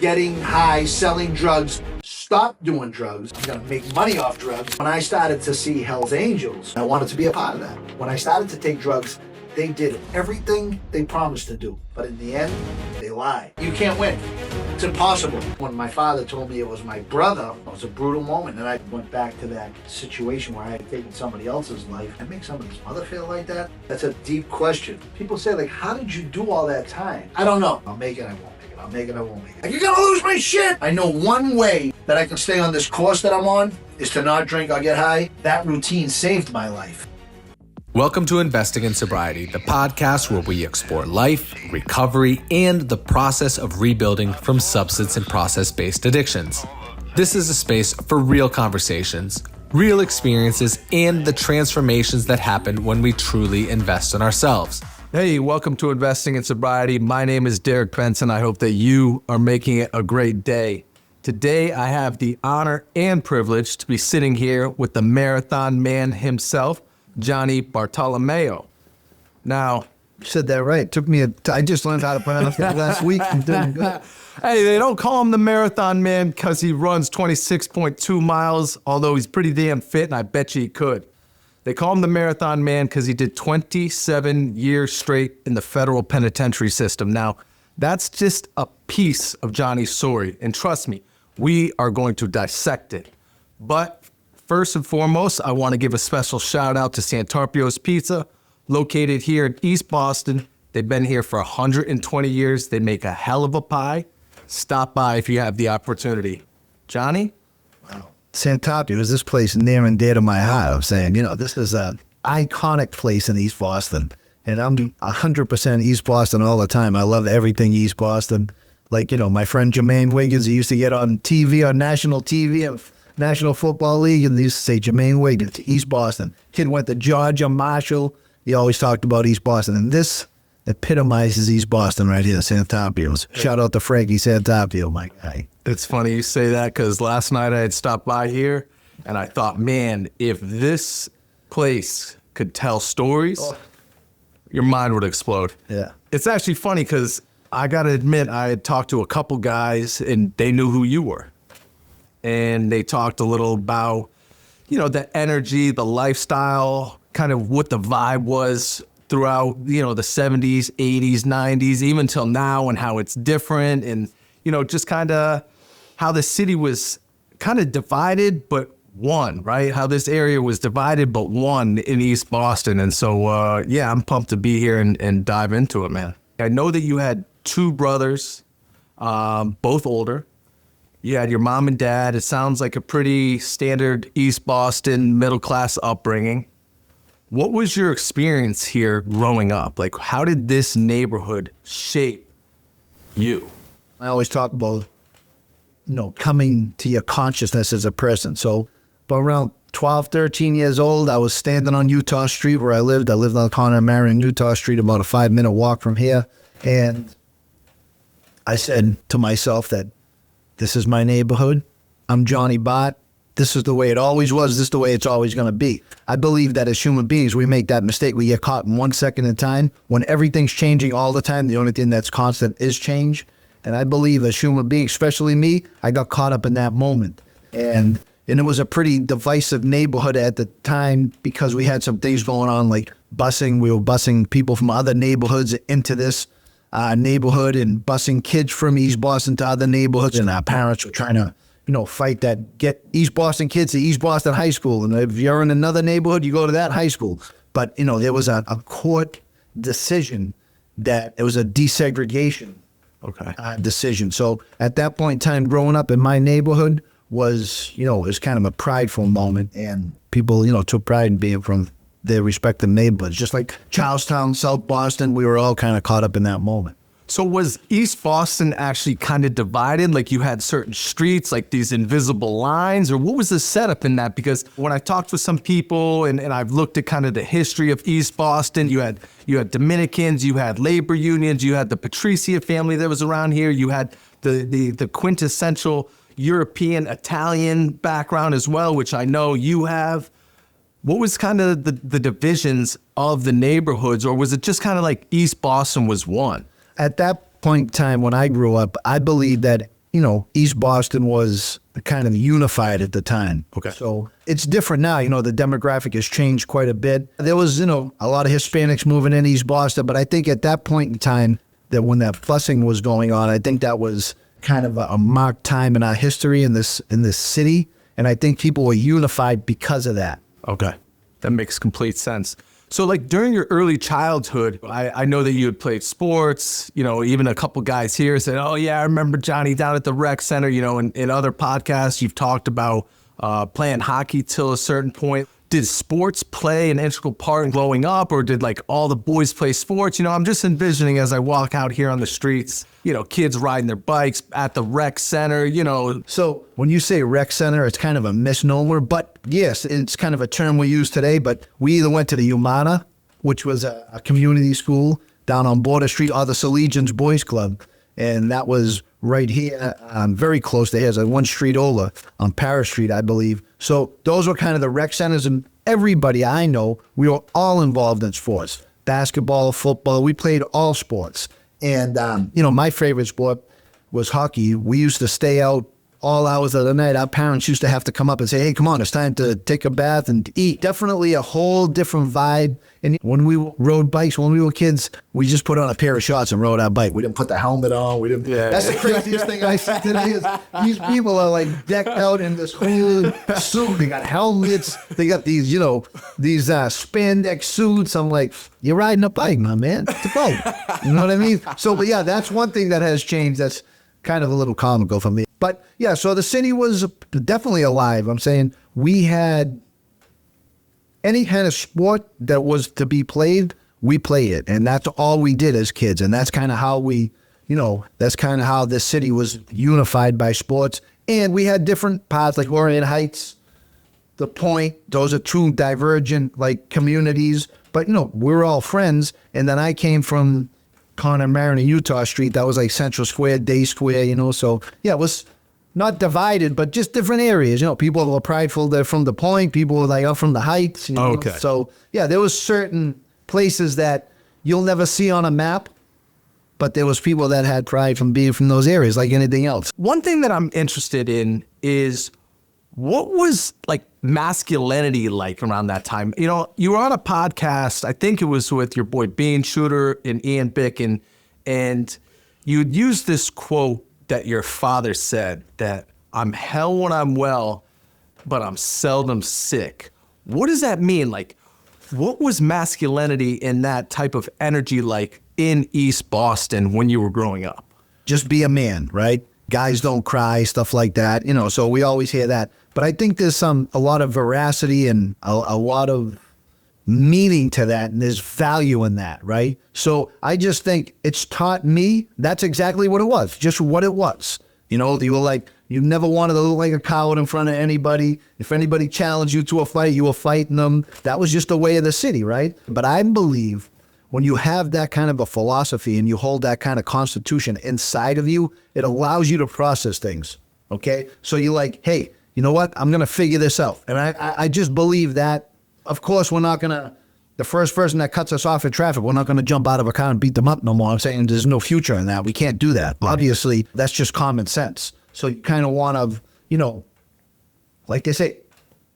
getting high, selling drugs. Stop doing drugs. I'm gonna make money off drugs. When I started to see Hell's Angels, I wanted to be a part of that. When I started to take drugs, they did everything they promised to do. But in the end, they lied. You can't win. It's impossible. When my father told me it was my brother, it was a brutal moment. And I went back to that situation where I had taken somebody else's life. I make somebody's mother feel like that? That's a deep question. People say, like, how did you do all that time? I don't know. I'll make it, I won't make it. I'll make it, I won't make it. You're gonna lose my shit! I know one way that I can stay on this course that I'm on is to not drink or get high. That routine saved my life. Welcome to Investing in Sobriety, the podcast where we explore life, recovery, and the process of rebuilding from substance and process-based addictions. This is a space for real conversations, real experiences, and the transformations that happen when we truly invest in ourselves. Hey, welcome to Investing in Sobriety. My name is Derek Benson. I hope that you are making it a great day. Today, I have the honor and privilege to be sitting here with the marathon man himself, Johnny Bartolomeo. Now, you said that right. I just learned how to pronounce it last week. I'm doing good. Hey, they don't call him the marathon man because he runs 26.2 miles, although he's pretty damn fit, and I bet you he could. They call him the marathon man because he did 27 years straight in the federal penitentiary system. Now, that's just a piece of Johnny's story, and trust me, we are going to dissect it. But first and foremost, I want to give a special shout out to Santarpio's Pizza, located here in East Boston. They've been here for 120 years. They make a hell of a pie. Stop by if you have the opportunity. Johnny? Wow. Santarpio is this place near and dear to my heart. I'm saying, this is an iconic place in East Boston. And I'm 100% East Boston all the time. I love everything East Boston. Like, my friend Jermaine Wiggins, he used to get on TV, on national TV, and National Football League, and they used to say Jermaine Wiggins, East Boston. Kid went to Georgia, Marshall. He always talked about East Boston. And this epitomizes East Boston right here, Santarpio's. Shout out to Frankie Santarpio, my guy. It's funny you say that because last night I had stopped by here and I thought, man, if this place could tell stories, your mind would explode. Yeah. It's actually funny because I got to admit, I had talked to a couple guys and they knew who you were. And they talked a little about, the energy, the lifestyle, kind of what the vibe was throughout, the 70s, 80s, 90s, even till now, and how it's different. And, just kind of how the city was kind of divided, but one, right? How this area was divided, but one in East Boston. And so, I'm pumped to be here and dive into it, man. I know that you had two brothers, both older. You had your mom and dad. It sounds like a pretty standard East Boston middle-class upbringing. What was your experience here growing up? Like, how did this neighborhood shape you? I always talk about, coming to your consciousness as a person. So, about around 12, 13 years old, I was standing on Utah Street where I lived. I lived on the corner of Marion, Utah Street, about a 5-minute walk from here. And I said to myself that this is my neighborhood. I'm Johnny Bart. This is the way it always was. This is the way it's always going to be. I believe that as human beings, we make that mistake. We get caught in 1 second in time. When everything's changing all the time, the only thing that's constant is change. And I believe as human beings, especially me, I got caught up in that moment. And it was a pretty divisive neighborhood at the time because we had some things going on like busing. We were busing people from other neighborhoods into this neighborhood and busing kids from East Boston to other neighborhoods. And our parents were trying to, fight that, get East Boston kids to East Boston High School. And if you're in another neighborhood, you go to that high school. But, there was a court decision that it was a desegregation decision. So at that point in time, growing up in my neighborhood was, it was kind of a prideful moment. And people, took pride in being from their respective neighborhoods. Just like Charlestown, South Boston, we were all kind of caught up in that moment. So was East Boston actually kind of divided? Like you had certain streets, like these invisible lines, or what was the setup in that? Because when I talked with some people and I've looked at kind of the history of East Boston, you had Dominicans, you had labor unions, you had the Patricia family that was around here, you had the quintessential European, Italian background as well, which I know you have. What was kind of the divisions of the neighborhoods, or was it just kind of like East Boston was one? At that point in time when I grew up, I believe that East Boston was kind of unified at the time. Okay. So it's different now. The demographic has changed quite a bit. There was, a lot of Hispanics moving in East Boston, but I think at that point in time, that when that fussing was going on, I think that was kind of a marked time in our history in this city. And I think people were unified because of that. Okay. That makes complete sense. So like during your early childhood, I know that you had played sports, even a couple guys here said, oh yeah, I remember Johnny down at the rec center, in other podcasts, you've talked about playing hockey till a certain point. Did sports play an integral part in growing up, or did like all the boys play sports? I'm just envisioning as I walk out here on the streets, kids riding their bikes at the rec center, So when you say rec center, it's kind of a misnomer, but yes, it's kind of a term we use today, but we either went to the Humana, which was a community school down on Border Street, or the Salesians Boys Club. And that was right here, very close to here, so one street over on Paris Street, I believe. So those were kind of the rec centers, and everybody I know, we were all involved in sports. Basketball, football, we played all sports. And, my favorite sport was hockey. We used to stay out all hours of the night. Our parents used to have to come up and say, hey, come on, it's time to take a bath and eat. Definitely a whole different vibe. And when we rode bikes, when we were kids, we just put on a pair of shorts and rode our bike. We didn't put the helmet on. We didn't. Yeah. That's the craziest thing I see today is these people are like decked out in this whole suit. They got helmets. They got these, these spandex suits. I'm like, you're riding a bike, my man. It's a bike. You know what I mean? So, but yeah, that's one thing that has changed. That's kind of a little comical for me. But yeah, so the city was definitely alive. I'm saying we had any kind of sport that was to be played, we played it. And that's all we did as kids. And that's kind of how that's kind of how this city was unified by sports. And we had different paths, like Orient Heights, The Point. Those are two divergent communities. But, we're all friends. And then I came from Conner Marion and Utah Street. That was like Central Square, Day Square, so yeah, it was not divided, but just different areas. People were prideful, they're from The Point, people were up from the Heights. Okay. So yeah, there was certain places that you'll never see on a map, but there was people that had pride from being from those areas like anything else. One thing that I'm interested in is what was masculinity like around that time? You were on a podcast, I think it was with your boy Bean Shooter and Ian Bick, and you'd use this quote that your father said, that I'm hell when I'm well, but I'm seldom sick. What does that mean? What was masculinity in that type of energy like in East Boston when you were growing up? Just be a man, right? Guys don't cry, stuff like that, so we always hear that. But I think there's a lot of veracity and a lot of meaning to that, and there's value in that, right? So I just think it's taught me that's exactly what it was, just what it was. You were you never wanted to look like a coward in front of anybody. If anybody challenged you to a fight, you were fighting them. That was just the way of the city, right? But I believe when you have that kind of a philosophy and you hold that kind of constitution inside of you, it allows you to process things, okay? So you're like, hey, you know what? I'm going to figure this out. And I just believe that, of course, we're not going to, the first person that cuts us off in traffic, we're not going to jump out of a car and beat them up no more. I'm saying there's no future in that. We can't do that. Right. Obviously, that's just common sense. So you kind of want to, like they say,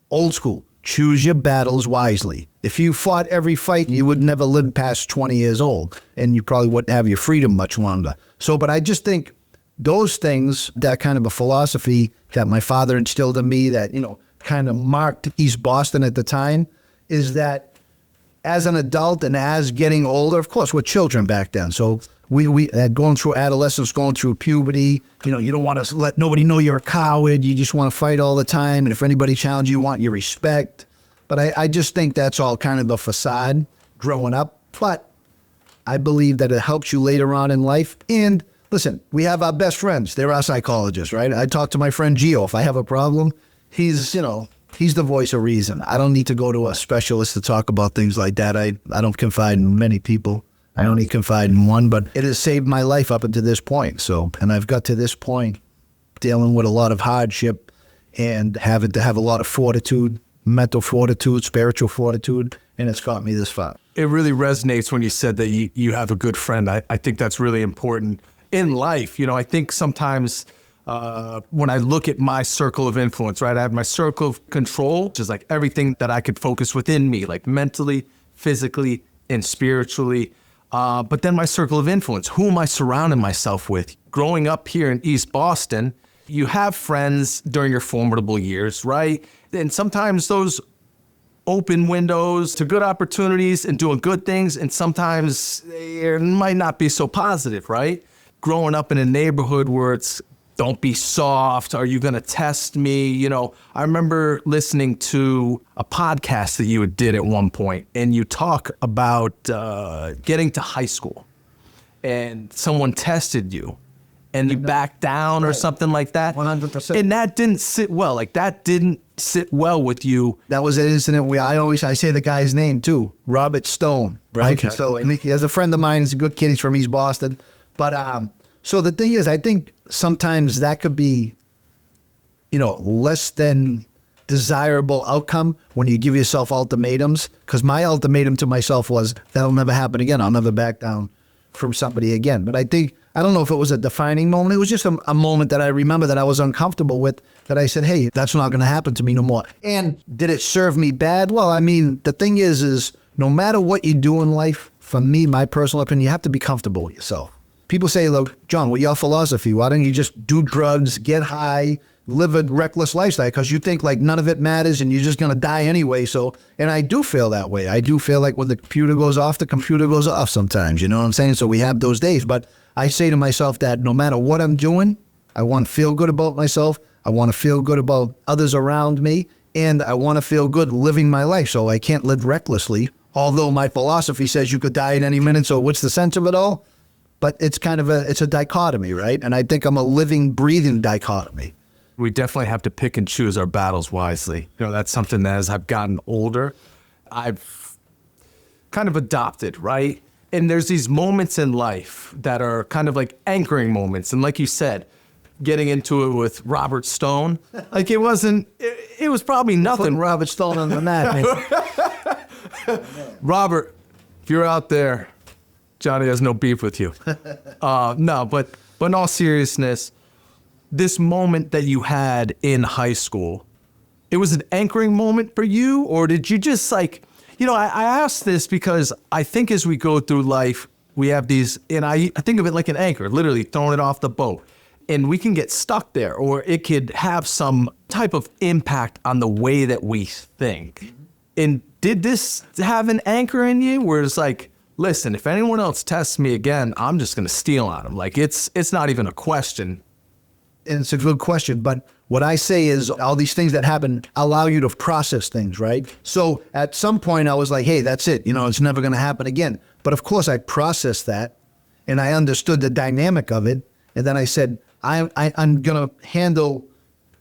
old school, choose your battles wisely. If you fought every fight, you would never live past 20 years old, and you probably wouldn't have your freedom much longer. So, but I just think those things, that kind of a philosophy that my father instilled in me that, kind of marked East Boston at the time, is that as an adult and as getting older, of course, we're children back then. So we had going through adolescence, going through puberty, you don't want to let nobody know you're a coward. You just want to fight all the time. And if anybody challenges you, want your respect. But I just think that's all kind of a facade growing up. But I believe that it helps you later on in life. And listen, we have our best friends. They're our psychologists, right? I talk to my friend Gio. If I have a problem, he's the voice of reason. I don't need to go to a specialist to talk about things like that. I don't confide in many people. I only confide in one, but it has saved my life up until this point. So, and I've got to this point dealing with a lot of hardship and having to have a lot of fortitude, mental fortitude, spiritual fortitude, and it's got me this far. It really resonates when you said that you have a good friend. I think that's really important in life. I think sometimes When I look at my circle of influence, right, I have my circle of control, which is like everything that I could focus within me, like mentally, physically, and spiritually. But then my circle of influence, who am I surrounding myself with? Growing up here in East Boston, you have friends during your formidable years, right? And sometimes those open windows to good opportunities and doing good things, and sometimes it might not be so positive, right? Growing up in a neighborhood where it's, don't be soft, are you gonna test me? You know, I remember listening to a podcast that you did at one point, and you talk about getting to high school, and someone tested you, and you backed down or something like that. 100%. And that didn't sit well. Like, that didn't sit well with you. That was an incident where I say the guy's name too, Robert Stone, right? Okay. So, and he has a friend of mine. He's a good kid. He's from East Boston. But so the thing is, I think sometimes that could be, you know, less than desirable outcome when you give yourself ultimatums. Because my ultimatum to myself was, that'll never happen again. I'll never back down from somebody again. But I don't know if it was a defining moment. It was just a moment that I remember that I was uncomfortable with, that I said, hey, that's not going to happen to me no more. And did it serve me bad? Well, I mean, the thing is no matter what you do in life, for me, my personal opinion, you have to be comfortable with yourself. People say, look, John, what's your philosophy? Why don't you just do drugs, get high, live a reckless lifestyle? Because you think like none of it matters and you're just going to die anyway. So, and I do feel that way. I do feel like when the computer goes off sometimes, you know what I'm saying? So we have those days. But I say to myself that no matter what I'm doing, I want to feel good about myself. I want to feel good about others around me. And I want to feel good living my life. So I can't live recklessly. Although my philosophy says you could die at any minute. So what's the sense of it all? But it's kind of it's a dichotomy, right? And I think I'm a living, breathing dichotomy. We definitely have to pick and choose our battles wisely. You know, that's something that as I've gotten older, I've kind of adopted, right? And there's these moments in life that are kind of like anchoring moments. And like you said, getting into it with Robert Stone, like it was probably nothing. Putting Robert Stone on the map. Robert, if you're out there, Johnny has no beef with you. No, but in all seriousness, this moment that you had in high school, it was an anchoring moment for you? Or did you just like, you know, I ask this because I think as we go through life, we have these, and I think of it like an anchor, literally throwing it off the boat. And we can get stuck there, or it could have some type of impact on the way that we think. And did this have an anchor in you where it's like, listen, if anyone else tests me again, I'm just going to steal on them. Like, it's not even a question. And it's a good question. But what I say is all these things that happen allow you to process things, right? So at some point I was like, hey, that's it. You know, it's never going to happen again. But of course I processed that and I understood the dynamic of it. And then I said, I'm going to handle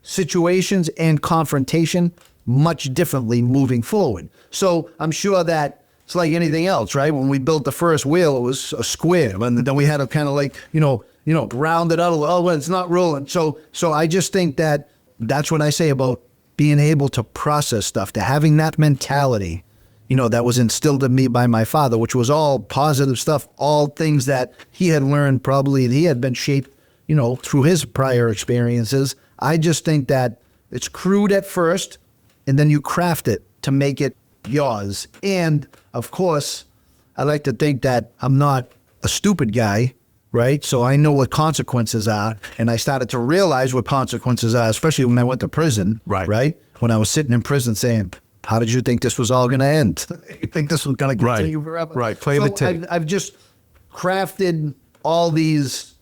situations and confrontation much differently moving forward. So I'm sure that it's like anything else, right? When we built the first wheel, it was a square, and then we had to kind of like, you know, round it out. Oh, well, it's not rolling. So I just think that that's what I say about being able to process stuff, to having that mentality, you know, that was instilled in me by my father, which was all positive stuff, all things that he had learned probably, he had been shaped, you know, through his prior experiences. I just think that it's crude at first, and then you craft it to make it yours. And of course, I like to think that I'm not a stupid guy, right? So I know what consequences are, and I started to realize what consequences are, especially when I went to prison, right? When I was sitting in prison saying, how did you think this was all going to end? You think this was going to continue forever? Right, play the tape. I've just crafted all these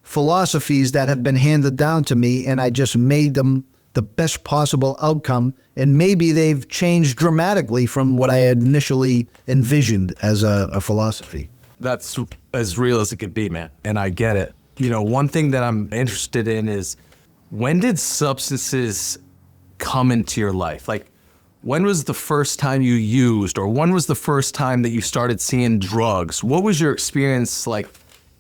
philosophies that have been handed down to me, and I just made them the best possible outcome. And maybe they've changed dramatically from what I had initially envisioned as a philosophy. That's as real as it could be, man. And I get it. You know, one thing that I'm interested in is, when did substances come into your life? Like, when was the first time you used, or when was the first time that you started seeing drugs? What was your experience like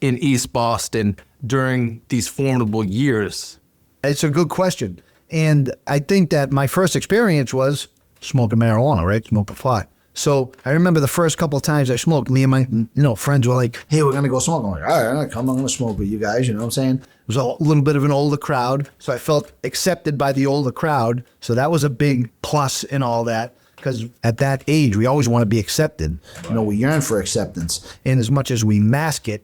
in East Boston during these formidable years? It's a good question. And I think that my first experience was smoking marijuana, right? Smoking pot. So I remember the first couple of times I smoked, me and my friends were like, hey, we're going to go smoke. I'm like, all right, I'm going to smoke with you guys. You know what I'm saying? It was a little bit of an older crowd. So I felt accepted by the older crowd. So that was a big plus in all that. Because at that age, we always want to be accepted. We yearn for acceptance. And as much as we mask it,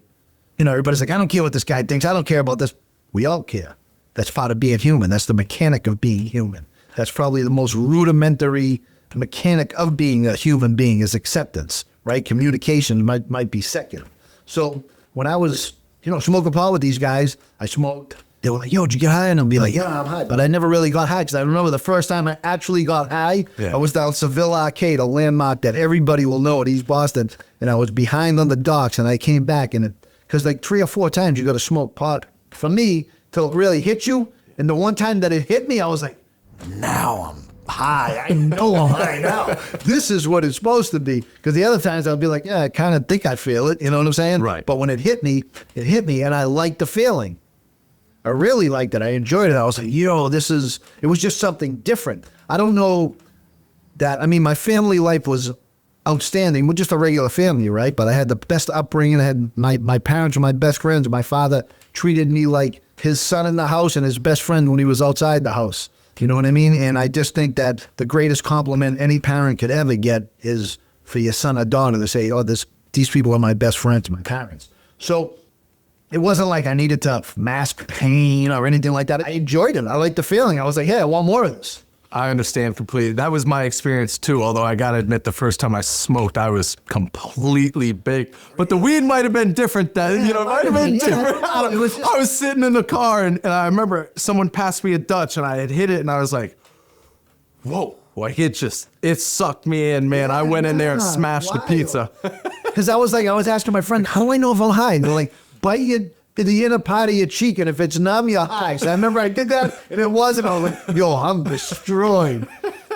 everybody's like, I don't care what this guy thinks. I don't care about this. We all care. That's part of being human. That's the mechanic of being human. That's probably the most rudimentary mechanic of being a human being is acceptance, right? Communication might be second. So when I was, smoking pot with these guys, I smoked. They were like, yo, did you get high? And I'll be like, yeah, I'm high. But I never really got high because I remember the first time I actually got high, I was down Seville Arcade, a landmark that everybody will know at East Boston. And I was behind on the docks and I came back because like 3 or 4 times you got to smoke pot for me till it really hit you. And the one time that it hit me, I was like, now I'm high. I know I'm high now. This is what it's supposed to be. Because the other times I'll be like, yeah, I kind of think I feel it. You know what I'm saying? Right. But when it hit me and I liked the feeling. I really liked it. I enjoyed it. I was like, it was just something different. I don't know my family life was outstanding. We're just a regular family, right? But I had the best upbringing. I had my parents were my best friends. My father treated me like his son in the house and his best friend when he was outside the house. You know what I mean? And I just think that the greatest compliment any parent could ever get is for your son or daughter to say, these people are my best friends, my parents. So it wasn't like I needed to mask pain or anything like that. I enjoyed it. I liked the feeling. I was like, hey, I want more of this. I understand completely. That was my experience too, although I gotta admit the first time I smoked, I was completely baked. But the weed might have been different then, it might have been different. I was sitting in the car and I remember someone passed me a Dutch and I had hit it and I was like, whoa, like it sucked me in, man. I went in there and smashed the pizza. Because I was asking my friend, how do I know if I'm high? And they're like, bite the inner part of your cheek, and if it's numb, you're high. So I remember I did that, and it wasn't. I was like, yo, I'm destroyed.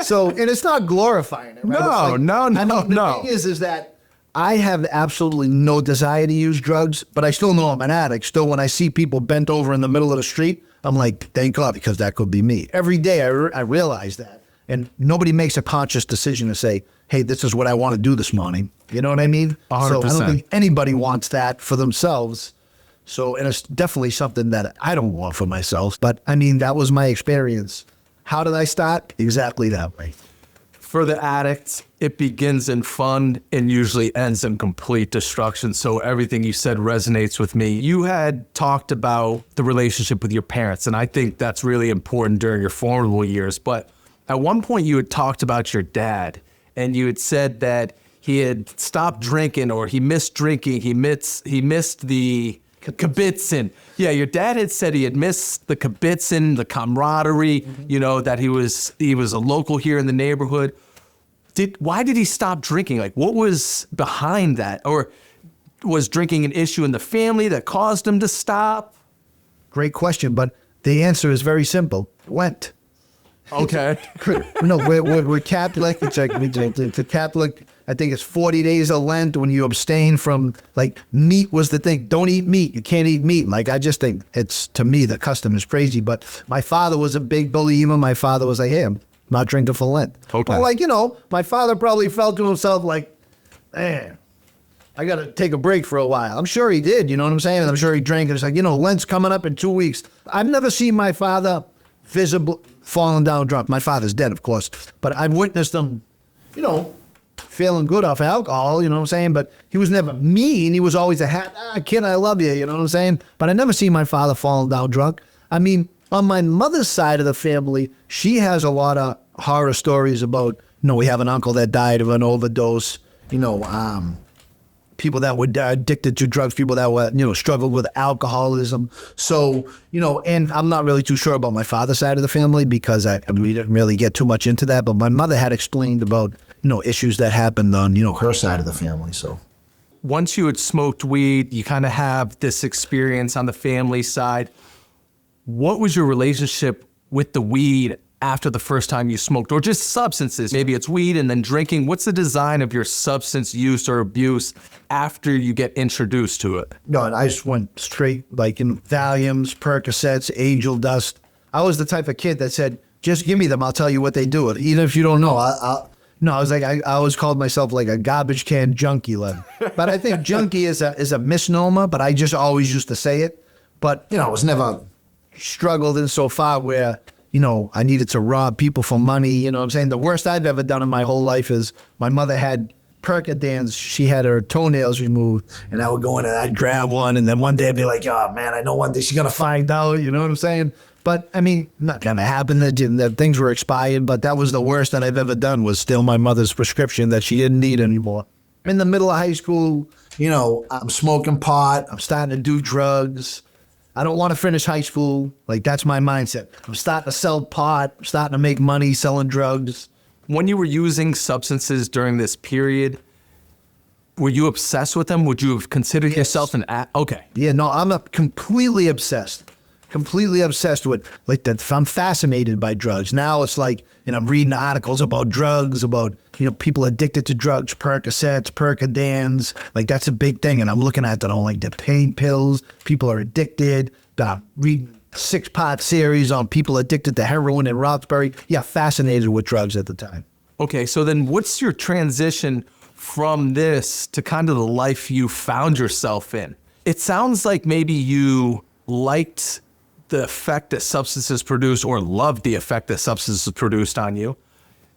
So, and it's not glorifying it, right? No. The thing is that I have absolutely no desire to use drugs, but I still know I'm an addict. Still, when I see people bent over in the middle of the street, I'm like, thank God, because that could be me. Every day I realize that. And nobody makes a conscious decision to say, hey, this is what I want to do this morning. You know what I mean? 100%. So I don't think anybody wants that for themselves. So, and it's definitely something that I don't want for myself. But that was my experience. How did I start? Exactly that way. For the addicts, it begins in fun and usually ends in complete destruction. So everything you said resonates with me. You had talked about the relationship with your parents, and I think that's really important during your formative years. But at one point you had talked about your dad, and you had said that he had stopped drinking or he missed drinking. He missed the kibitzing. Yeah, your dad had said he had missed the kibitzing, the camaraderie, that he was a local here in the neighborhood. Why did he stop drinking? Like, what was behind that? Or was drinking an issue in the family that caused him to stop? Great question, but the answer is very simple. Lent. Okay. No, we're Catholic. It's like the Catholic. I think it's 40 days of Lent when you abstain from, like, meat was the thing. Don't eat meat. You can't eat meat. Like, I just think to me, the custom is crazy. But my father was a big believer. My father was like, hey, I'm not drinking for Lent. Okay. Well, my father probably felt to himself like, man, I got to take a break for a while. I'm sure he did. You know what I'm saying? I'm sure he drank. It's like, Lent's coming up in 2 weeks. I've never seen my father visibly falling down drunk. My father's dead, of course. But I've witnessed him, feeling good off alcohol, you know what I'm saying? But he was never mean. He was always a kid, I love you, you know what I'm saying? But I never seen my father falling down drunk. On my mother's side of the family, she has a lot of horror stories about, we have an uncle that died of an overdose, people that were addicted to drugs, people that were, struggled with alcoholism. So, and I'm not really too sure about my father's side of the family because we didn't really get too much into that. But my mother had explained about, issues that happened on, her side of the family. So once you had smoked weed, you kind of have this experience on the family side. What was your relationship with the weed after the first time you smoked, or just substances? Maybe it's weed and then drinking. What's the design of your substance use or abuse after you get introduced to it? No, and I just went straight, like in Valiums, Percocets, Angel Dust. I was the type of kid that said, just give me them. I'll tell you what they do. Even if you don't know, No, I was like, I always called myself like a garbage can junkie. Like. But I think junkie is a misnomer, but I just always used to say it. But, I was never struggled in so far where, I needed to rob people for money. You know what I'm saying? The worst I've ever done in my whole life is my mother had Percodans. She had her toenails removed, and I would go in and I'd grab one, and then one day I'd be like, oh man, I know one day she's gonna find out. You know what I'm saying? But I mean, not gonna happen. That things were expired, but that was the worst that I've ever done, was steal my mother's prescription that she didn't need anymore. In the middle of high school, I'm smoking pot. I'm starting to do drugs. I don't want to finish high school. Like, that's my mindset. I'm starting to sell pot. I'm starting to make money selling drugs. When you were using substances during this period, were you obsessed with them? Would you have considered yourself an okay? Yeah, no, I'm completely obsessed. Completely obsessed with, like, that. I'm fascinated by drugs. Now it's like, I'm reading articles about drugs, about, people addicted to drugs, Percocets, Percodans. Like, that's a big thing. And I'm looking at that on, like, the pain pills. People are addicted. Reading 6-part series on people addicted to heroin and Roxbury. Yeah, fascinated with drugs at the time. Okay, so then what's your transition from this to kind of the life you found yourself in? It sounds like maybe you liked the effect that substances produce, or loved the effect that substances produced on you.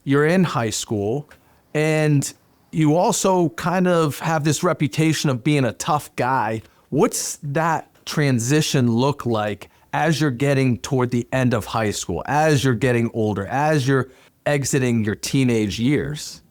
You're in high school, and you also kind of have this reputation of being a tough guy. What's that transition look like as you're getting toward the end of high school, as you're getting older, as you're exiting your teenage years?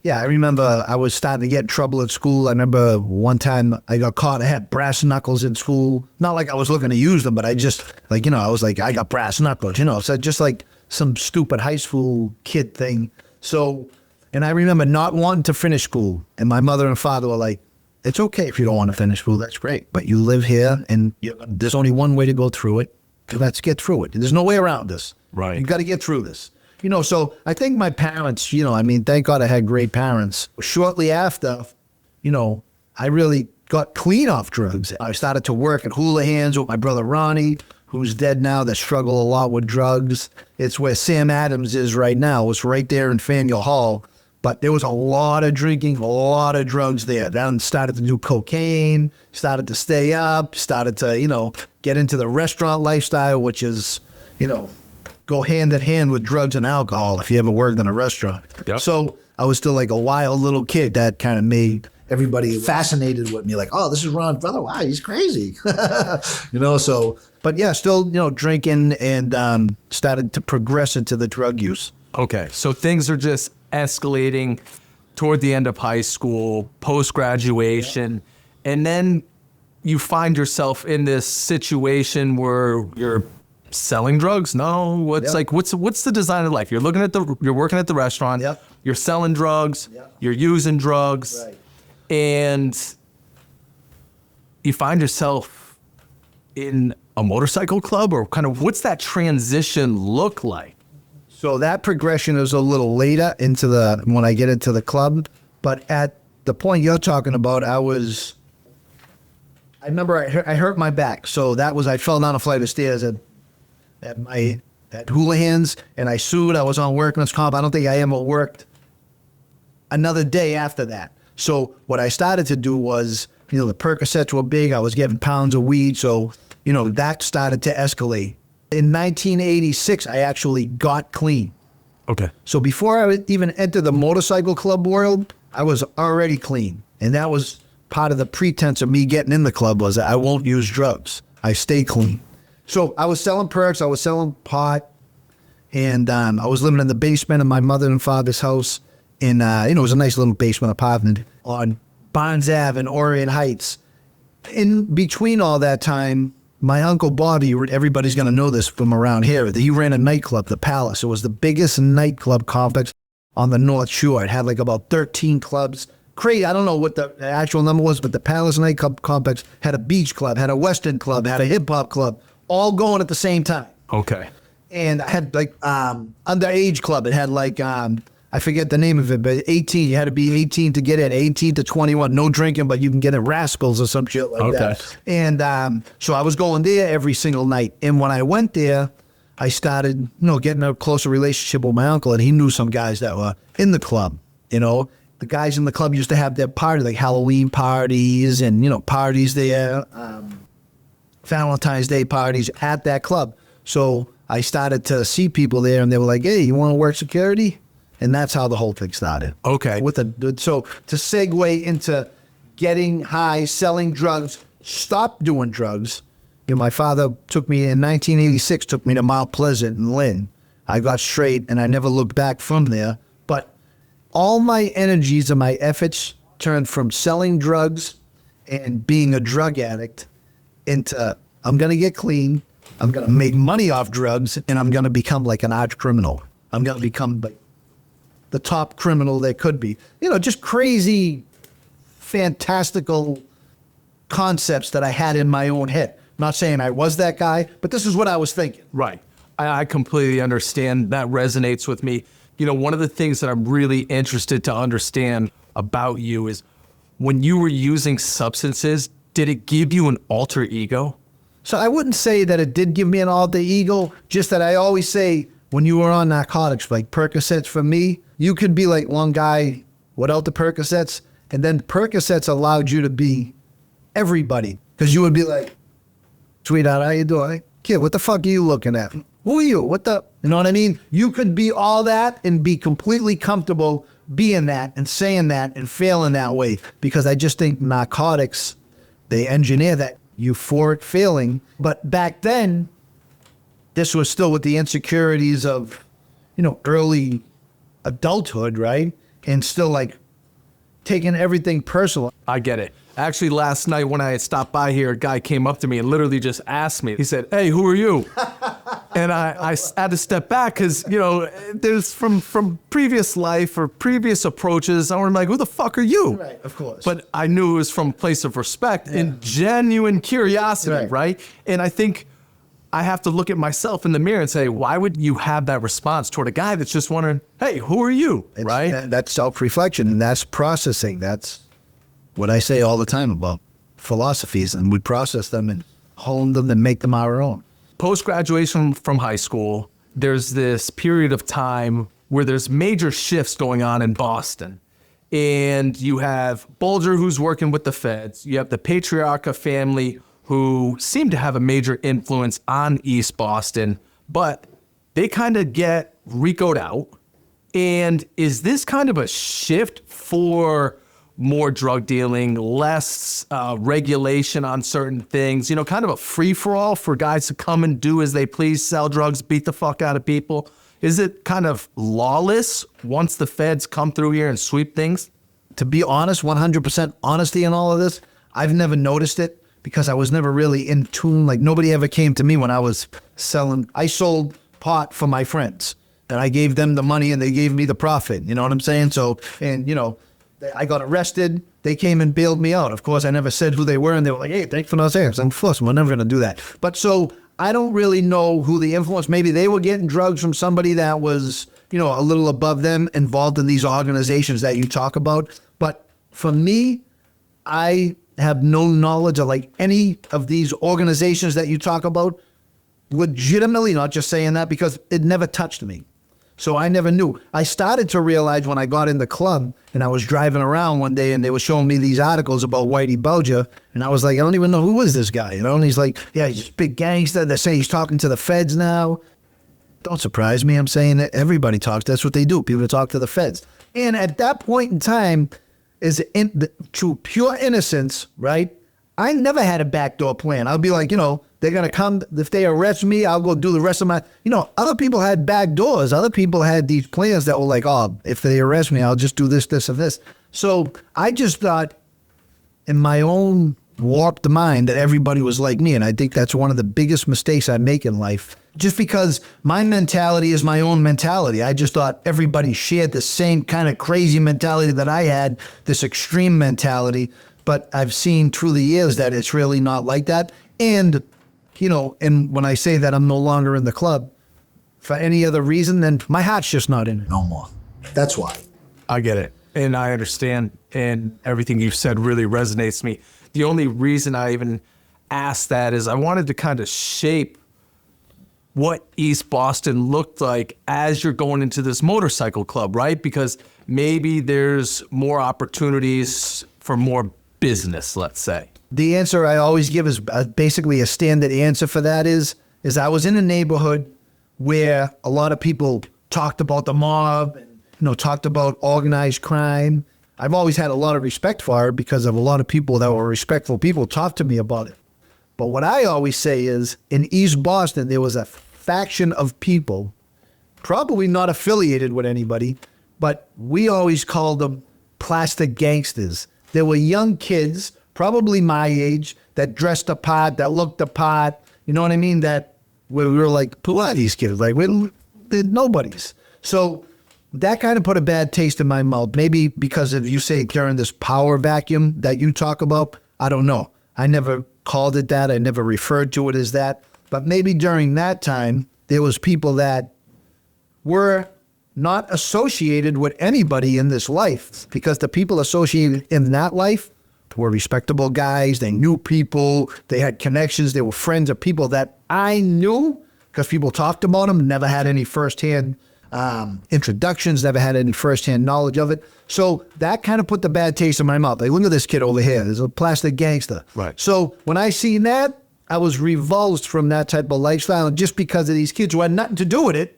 Yeah, I remember I was starting to get in trouble at school. I remember one time I got caught. I had brass knuckles in school. Not like I was looking to use them, but I just, I was like, I got brass knuckles, So just like some stupid high school kid thing. So, and I remember not wanting to finish school. And my mother and father were like, it's okay if you don't want to finish school. That's great. But you live here, and there's only one way to go through it. Let's get through it. There's no way around this. Right. You got to get through this. So I think my parents, thank God I had great parents. Shortly after, I really got clean off drugs. I started to work at Hula Hands with my brother Ronnie, who's dead now, that struggled a lot with drugs. It's where Sam Adams is right now. It's right there in Faneuil Hall. But there was a lot of drinking, a lot of drugs there. Then started to do cocaine, started to stay up, started to, get into the restaurant lifestyle, which is, go hand in hand with drugs and alcohol if you ever worked in a restaurant. Yep. So I was still like a wild little kid. That kind of made everybody fascinated with me. Like, oh, this is Ron's brother. Wow, he's crazy. But yeah, still, drinking, and started to progress into the drug use. Okay, so things are just escalating toward the end of high school, post-graduation, and then you find yourself in this situation where you're selling drugs? No, what's the design of life? You're working at the restaurant. Yep. You're selling drugs. Yep. You're using drugs, Right. And you find yourself in a motorcycle club, or kind of what's that transition look like? So that progression is a little later when I get into the club. But at the point you're talking about, I remember I hurt my back. So I fell down a flight of stairs at Hula Hands, and I sued. I was on workman's comp. I don't think I ever worked another day after that. So what I started to do was, the Percocets were big. I was getting pounds of weed. So, that started to escalate. In 1986, I actually got clean. Okay. So before I would even enter the motorcycle club world, I was already clean. And that was part of the pretense of me getting in the club, was that I won't use drugs. I stay clean. So I was selling perks, I was selling pot, and I was living in the basement of my mother and father's house. And, it was a nice little basement apartment on Barnes Ave in Orient Heights. In between all that time, my Uncle Bobby, everybody's going to know this from around here, he ran a nightclub, The Palace. It was the biggest nightclub complex on the North Shore. It had like about 13 clubs. Crazy, I don't know what the actual number was, but the Palace nightclub complex had a beach club, had a Western club, had a hip-hop club, all going at the same time. Okay. And I had like underage club. It had like, I forget the name of it, but 18. You had to be 18 to get in, 18 to 21. No drinking, but you can get in Rascals or some shit like that. And so I was going there every single night. And when I went there, I started, getting a closer relationship with my uncle, and he knew some guys that were in the club. The guys in the club used to have their party, like Halloween parties and, parties there, Valentine's Day parties at that club. So I started to see people there, and they were like, hey, you want to work security? And that's how the whole thing started. Okay. So to segue into getting high, selling drugs, stop doing drugs. My father took me in 1986, took me to Mount Pleasant and Lynn. I got straight, and I never looked back from there. But all my energies and my efforts turned from selling drugs and being a drug addict into I'm going to get clean, I'm going to make money off drugs, and I'm going to become like an arch criminal. I'm going to become like the top criminal there could be. Just crazy, fantastical concepts that I had in my own head. I'm not saying I was that guy, but this is what I was thinking. Right. I completely understand. That resonates with me. One of the things that I'm really interested to understand about you is when you were using substances, did it give you an alter ego? So I wouldn't say that it did give me an alter ego, just that I always say when you were on narcotics, like Percocets for me, you could be like one guy without the Percocets, and then Percocets allowed you to be everybody. Because you would be like, sweetheart, how you doing? Kid, what the fuck are you looking at? Who are you? What the? You know what I mean? You could be all that and be completely comfortable being that and saying that and feeling that way. Because I just think narcotics, they engineer that euphoric feeling. But back then, this was still with the insecurities of, early adulthood, right? And still like taking everything personal. I get it. Actually, last night when I had stopped by here, a guy came up to me and literally just asked me. He said, hey, who are you? And I had to step back because, there's from previous life or previous approaches, I'm like, who the fuck are you? Right, of course. But I knew it was from a place of respect and genuine curiosity, right? And I think I have to look at myself in the mirror and say, why would you have that response toward a guy that's just wondering, hey, who are you, right? That's self-reflection, and that's processing. That's what I say all the time about philosophies, and we process them and hone them and make them our own. Post-graduation from high school, there's this period of time where there's major shifts going on in Boston. And you have Bulger, who's working with the feds. You have the Patriarcha family, who seem to have a major influence on East Boston, but they kind of get RICO'd out. And is this kind of a shift for more drug dealing, less regulation on certain things, kind of a free-for-all for guys to come and do as they please, sell drugs, beat the fuck out of people? Is it kind of lawless once the feds come through here and sweep things? To be honest, 100% honesty in all of this, I've never noticed it because I was never really in tune. Like, nobody ever came to me when I was selling. I sold pot for my friends, and I gave them the money and they gave me the profit. You know what I'm saying? So, and I got arrested. They came and bailed me out. Of course, I never said who they were, and they were like, hey, thanks for not saying it. Of course, we're never going to do that. But so I don't really know who the influence. Maybe they were getting drugs from somebody that was, a little above them, involved in these organizations that you talk about. But for me, I have no knowledge of like any of these organizations that you talk about. Legitimately, not just saying that because it never touched me. So I never knew. I started to realize when I got in the club and I was driving around one day and they were showing me these articles about Whitey Bulger. And I was like, I don't even know who is this guy, And he's like, yeah, he's a big gangster. They're saying he's talking to the feds now. Don't surprise me. I'm saying that everybody talks. That's what they do. People talk to the feds. And at that point in time, to pure innocence, right? I never had a backdoor plan. I'll be like, they're going to come. If they arrest me, I'll go do the rest of my, other people had back doors. Other people had these plans that were like, oh, if they arrest me, I'll just do this, this, and this. So I just thought in my own warped mind that everybody was like me. And I think that's one of the biggest mistakes I make in life. Just because my mentality is my own mentality. I just thought everybody shared the same kind of crazy mentality that I had, this extreme mentality. But I've seen through the years that it's really not like that. And, and when I say that I'm no longer in the club for any other reason, then my heart's just not in it no more. That's why. I get it. And I understand. And everything you've said really resonates me. The only reason I even asked that is I wanted to kind of shape what East Boston looked like as you're going into this motorcycle club, right? Because maybe there's more opportunities for more business, let's say. The answer I always give is basically a standard answer for that is I was in a neighborhood where a lot of people talked about the mob, and, talked about organized crime. I've always had a lot of respect for it because of a lot of people that were respectful people talked to me about it. But what I always say is in East Boston, there was a faction of people, probably not affiliated with anybody, but we always called them plastic gangsters. There were young kids, probably my age, that dressed the part, that looked the part, you know what I mean? That we were like, who are these kids? Like, they're nobodies. So that kind of put a bad taste in my mouth. Maybe because of, you say, during this power vacuum that you talk about, I don't know. I never called it that. I never referred to it as that. But maybe during that time, there was people that were not associated with anybody in this life, because the people associated in that life were respectable guys. They knew people. They had connections. They were friends of people that I knew because people talked about them, never had any firsthand introductions, never had any firsthand knowledge of it. So that kind of put the bad taste in my mouth. Like, look at this kid over here. There's a plastic gangster. Right. So when I seen that, I was revulsed from that type of lifestyle. And just because of these kids who had nothing to do with it,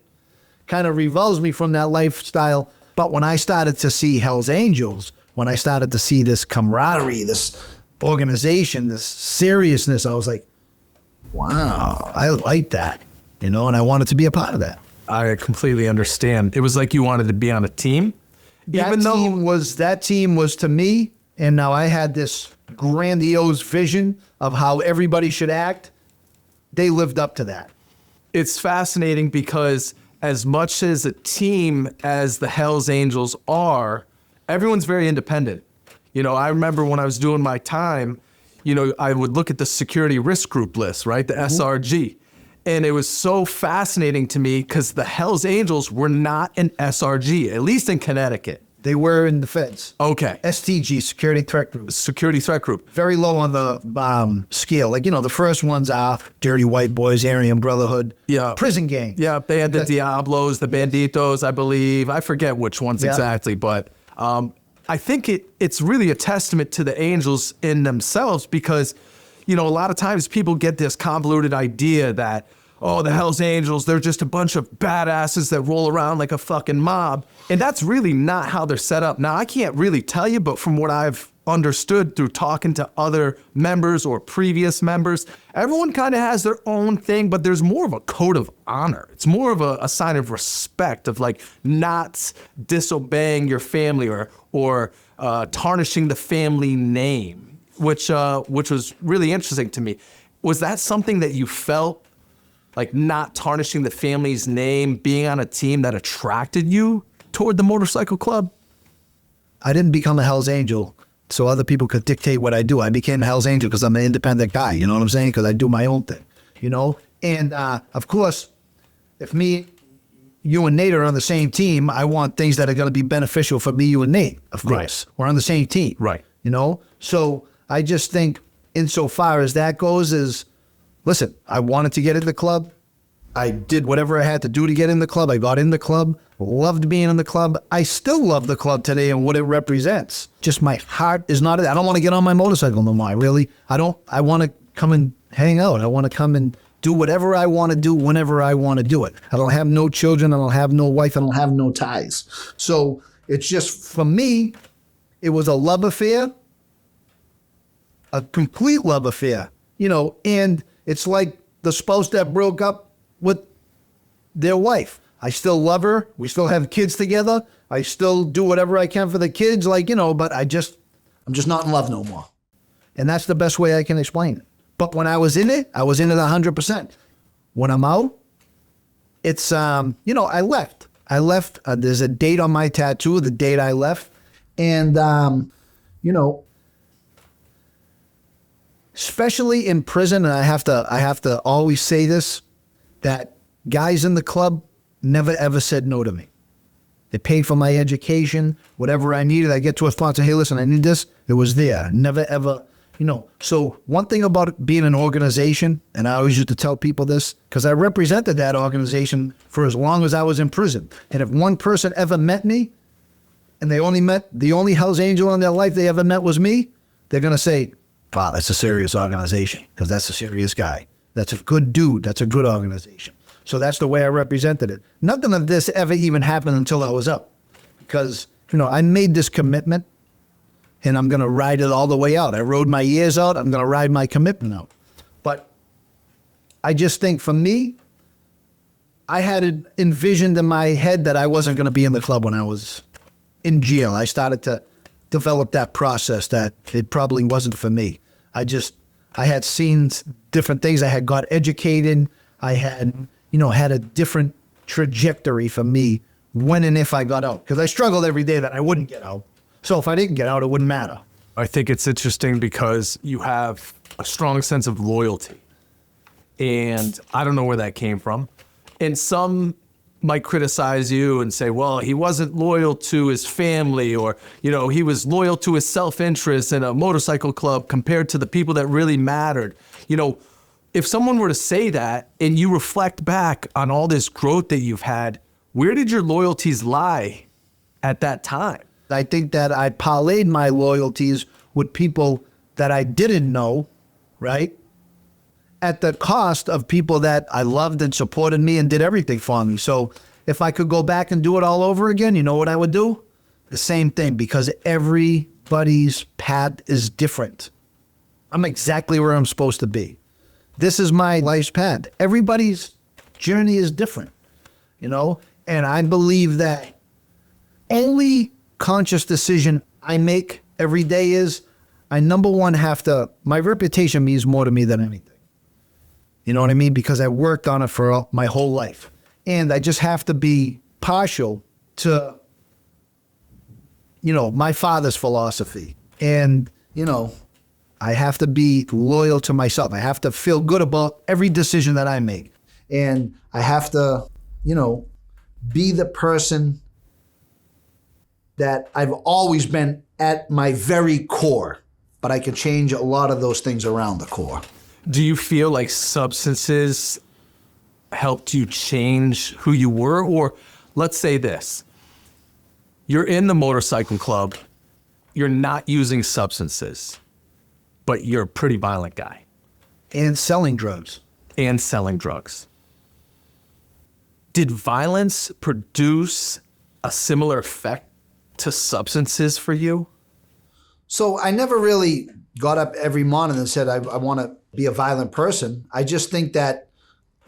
kind of revulsed me from that lifestyle. But when I started to see Hell's Angels, when I started to see this camaraderie, this organization, this seriousness, I was like, wow, I like that, and I wanted to be a part of that. I completely understand. It was like you wanted to be on a team. That team was to me, and now I had this grandiose vision of how everybody should act. They lived up to that. It's fascinating because as much as a team as the Hells Angels are, everyone's very independent. I remember when I was doing my time, I would look at the security risk group list, right? The SRG. And it was so fascinating to me because the Hells Angels were not an SRG, at least in Connecticut. They were in the feds. Okay. STG, Security Threat Group. Security Threat Group. Very low on the scale. Like, the first ones are Dirty White Boys, Aryan Brotherhood, Prison Gang. Yeah, they had the Diablos, the Banditos, I believe. I forget which ones exactly, but I think it's really a testament to the Angels in themselves because, a lot of times people get this convoluted idea that, the Hells Angels, they're just a bunch of badasses that roll around like a fucking mob. And that's really not how they're set up. Now, I can't really tell you, but from what I've understood through talking to other members or previous members, everyone kind of has their own thing, but there's more of a code of honor. It's more of a sign of respect of like not disobeying your family or tarnishing the family name, which was really interesting to me. Was that something that you felt, like not tarnishing the family's name, being on a team that attracted you toward the motorcycle club? I didn't become a Hell's Angel so other people could dictate what I do. I became a Hell's Angel because I'm an independent guy, you know what I'm saying? Because I do my own thing, And of course, if you and Nate are on the same team, I want things that are going to be beneficial for me, you and Nate, of course. Right. We're on the same team. Right. So I just think insofar as that goes is, listen, I wanted to get in the club. I did whatever I had to do to get in the club. I got in the club, loved being in the club. I still love the club today and what it represents. Just my heart is not, I don't want to get on my motorcycle no more. I want to come and hang out. I want to come and do whatever I want to do whenever I want to do it. I don't have no children. I don't have no wife. I don't have no ties. So it's just, for me, it was a love affair, a complete love affair, and it's like the spouse that broke up with their wife. I still love her. We still have kids together. I still do whatever I can for the kids, but I'm just not in love no more. And that's the best way I can explain it. But when I was in it 100%. When I'm out, it's, I left. There's a date on my tattoo, the date I left. And, especially in prison, and I have to always say this, that guys in the club never ever said no to me. They paid for my education, whatever I needed. I get to a spot and say, hey, listen, I need this. It was there. Never ever, So one thing about being an organization, and I always used to tell people this, because I represented that organization for as long as I was in prison. And if one person ever met me, and the only Hell's Angel in their life they ever met was me, they're going to say, wow, that's a serious organization, because that's a serious guy. That's a good dude. That's a good organization. So that's the way I represented it. Nothing of this ever even happened until I was up, because, I made this commitment, and I'm going to ride it all the way out. I rode my years out. I'm going to ride my commitment out. But I just think for me, I had it envisioned in my head that I wasn't going to be in the club when I was in jail. I started to develop that process that it probably wasn't for me. I had seen different things. I had got educated. I had, had a different trajectory for me when and if I got out. Because I struggled every day that I wouldn't get out. So if I didn't get out, it wouldn't matter. I think it's interesting because you have a strong sense of loyalty. And I don't know where that came from. And some might criticize you and say, well, he wasn't loyal to his family, or, he was loyal to his self-interest in a motorcycle club compared to the people that really mattered. If someone were to say that and you reflect back on all this growth that you've had, where did your loyalties lie at that time? I think that I parlayed my loyalties with people that I didn't know, right? At the cost of people that I loved and supported me and did everything for me. So if I could go back and do it all over again, you know what I would do? The same thing, because everybody's path is different. I'm exactly where I'm supposed to be. This is my life's path. Everybody's journey is different, And I believe that only conscious decision I make every day is I, number one, my reputation means more to me than anything. You know what I mean? Because I worked on it for my whole life. And I just have to be partial to, my father's philosophy. And, I have to be loyal to myself. I have to feel good about every decision that I make. And I have to, be the person that I've always been at my very core, but I can change a lot of those things around the core. Do you feel like substances helped you change who you were? Or let's say this, you're in the motorcycle club, you're not using substances, but you're a pretty violent guy. And selling drugs. Did violence produce a similar effect to substances for you? So I never really got up every morning and said, I want to be a violent person. I just think that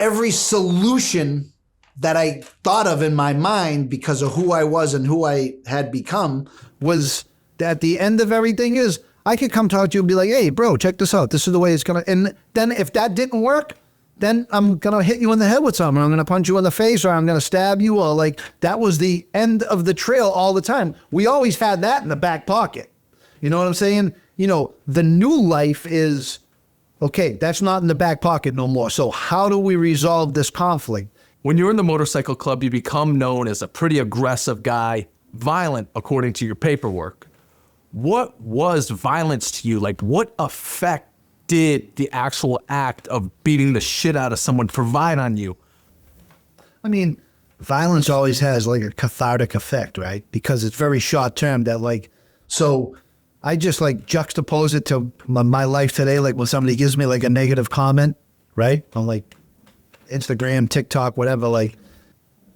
every solution that I thought of in my mind because of who I was and who I had become was that the end of everything is I could come talk to you and be like, hey, bro, check this out. This is the way it's going to. And then if that didn't work, then I'm going to hit you in the head with something. I'm going to punch you in the face, or I'm going to stab you, or that was the end of the trail all the time. We always had that in the back pocket. You know what I'm saying? The new life is, okay, that's not in the back pocket no more. So how do we resolve this conflict? When you're in the motorcycle club, you become known as a pretty aggressive guy, violent according to your paperwork. What was violence to you? What effect did the actual act of beating the shit out of someone provide on you? I mean, violence always has a cathartic effect, right? Because it's very short term so I just juxtapose it to my life today. When somebody gives me a negative comment, right? On Instagram, TikTok, whatever,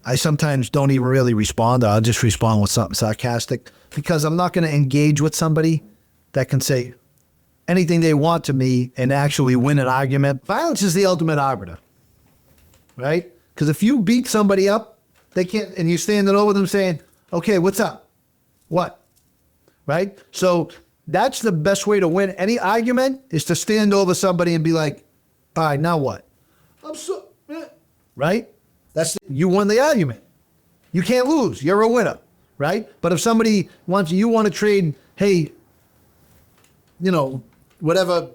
I sometimes don't even really respond. I'll just respond with something sarcastic, because I'm not going to engage with somebody that can say anything they want to me and actually win an argument. Violence is the ultimate arbiter, right? Because if you beat somebody up, they can't, and you're standing over them saying, okay, what's up? What? Right? So that's the best way to win any argument, is to stand over somebody and be like, all right, now what? Right? You won the argument. You can't lose. You're a winner, right? But if somebody you want to trade, hey, whatever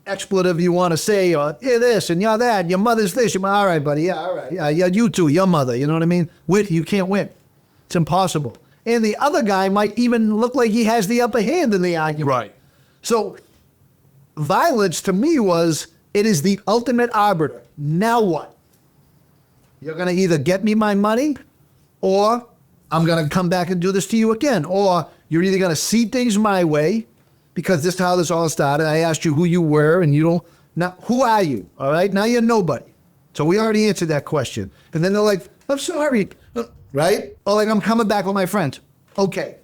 expletive you want to say, or you're this and you're that, your mother's this, all right, buddy, yeah, all right, yeah, you too, your mother, you know what I mean? You can't win. It's impossible. And the other guy might even look like he has the upper hand in the argument. Right. So violence to me was, it is the ultimate arbiter. Now what? You're going to either get me my money, or I'm going to come back and do this to you again. Or you're either going to see things my way, because this is how this all started. I asked you who you were, and you don't. Now, who are you? All right? Now you're nobody. So we already answered that question. And then they're like, I'm sorry. Right? Or like, I'm coming back with my friends. Okay.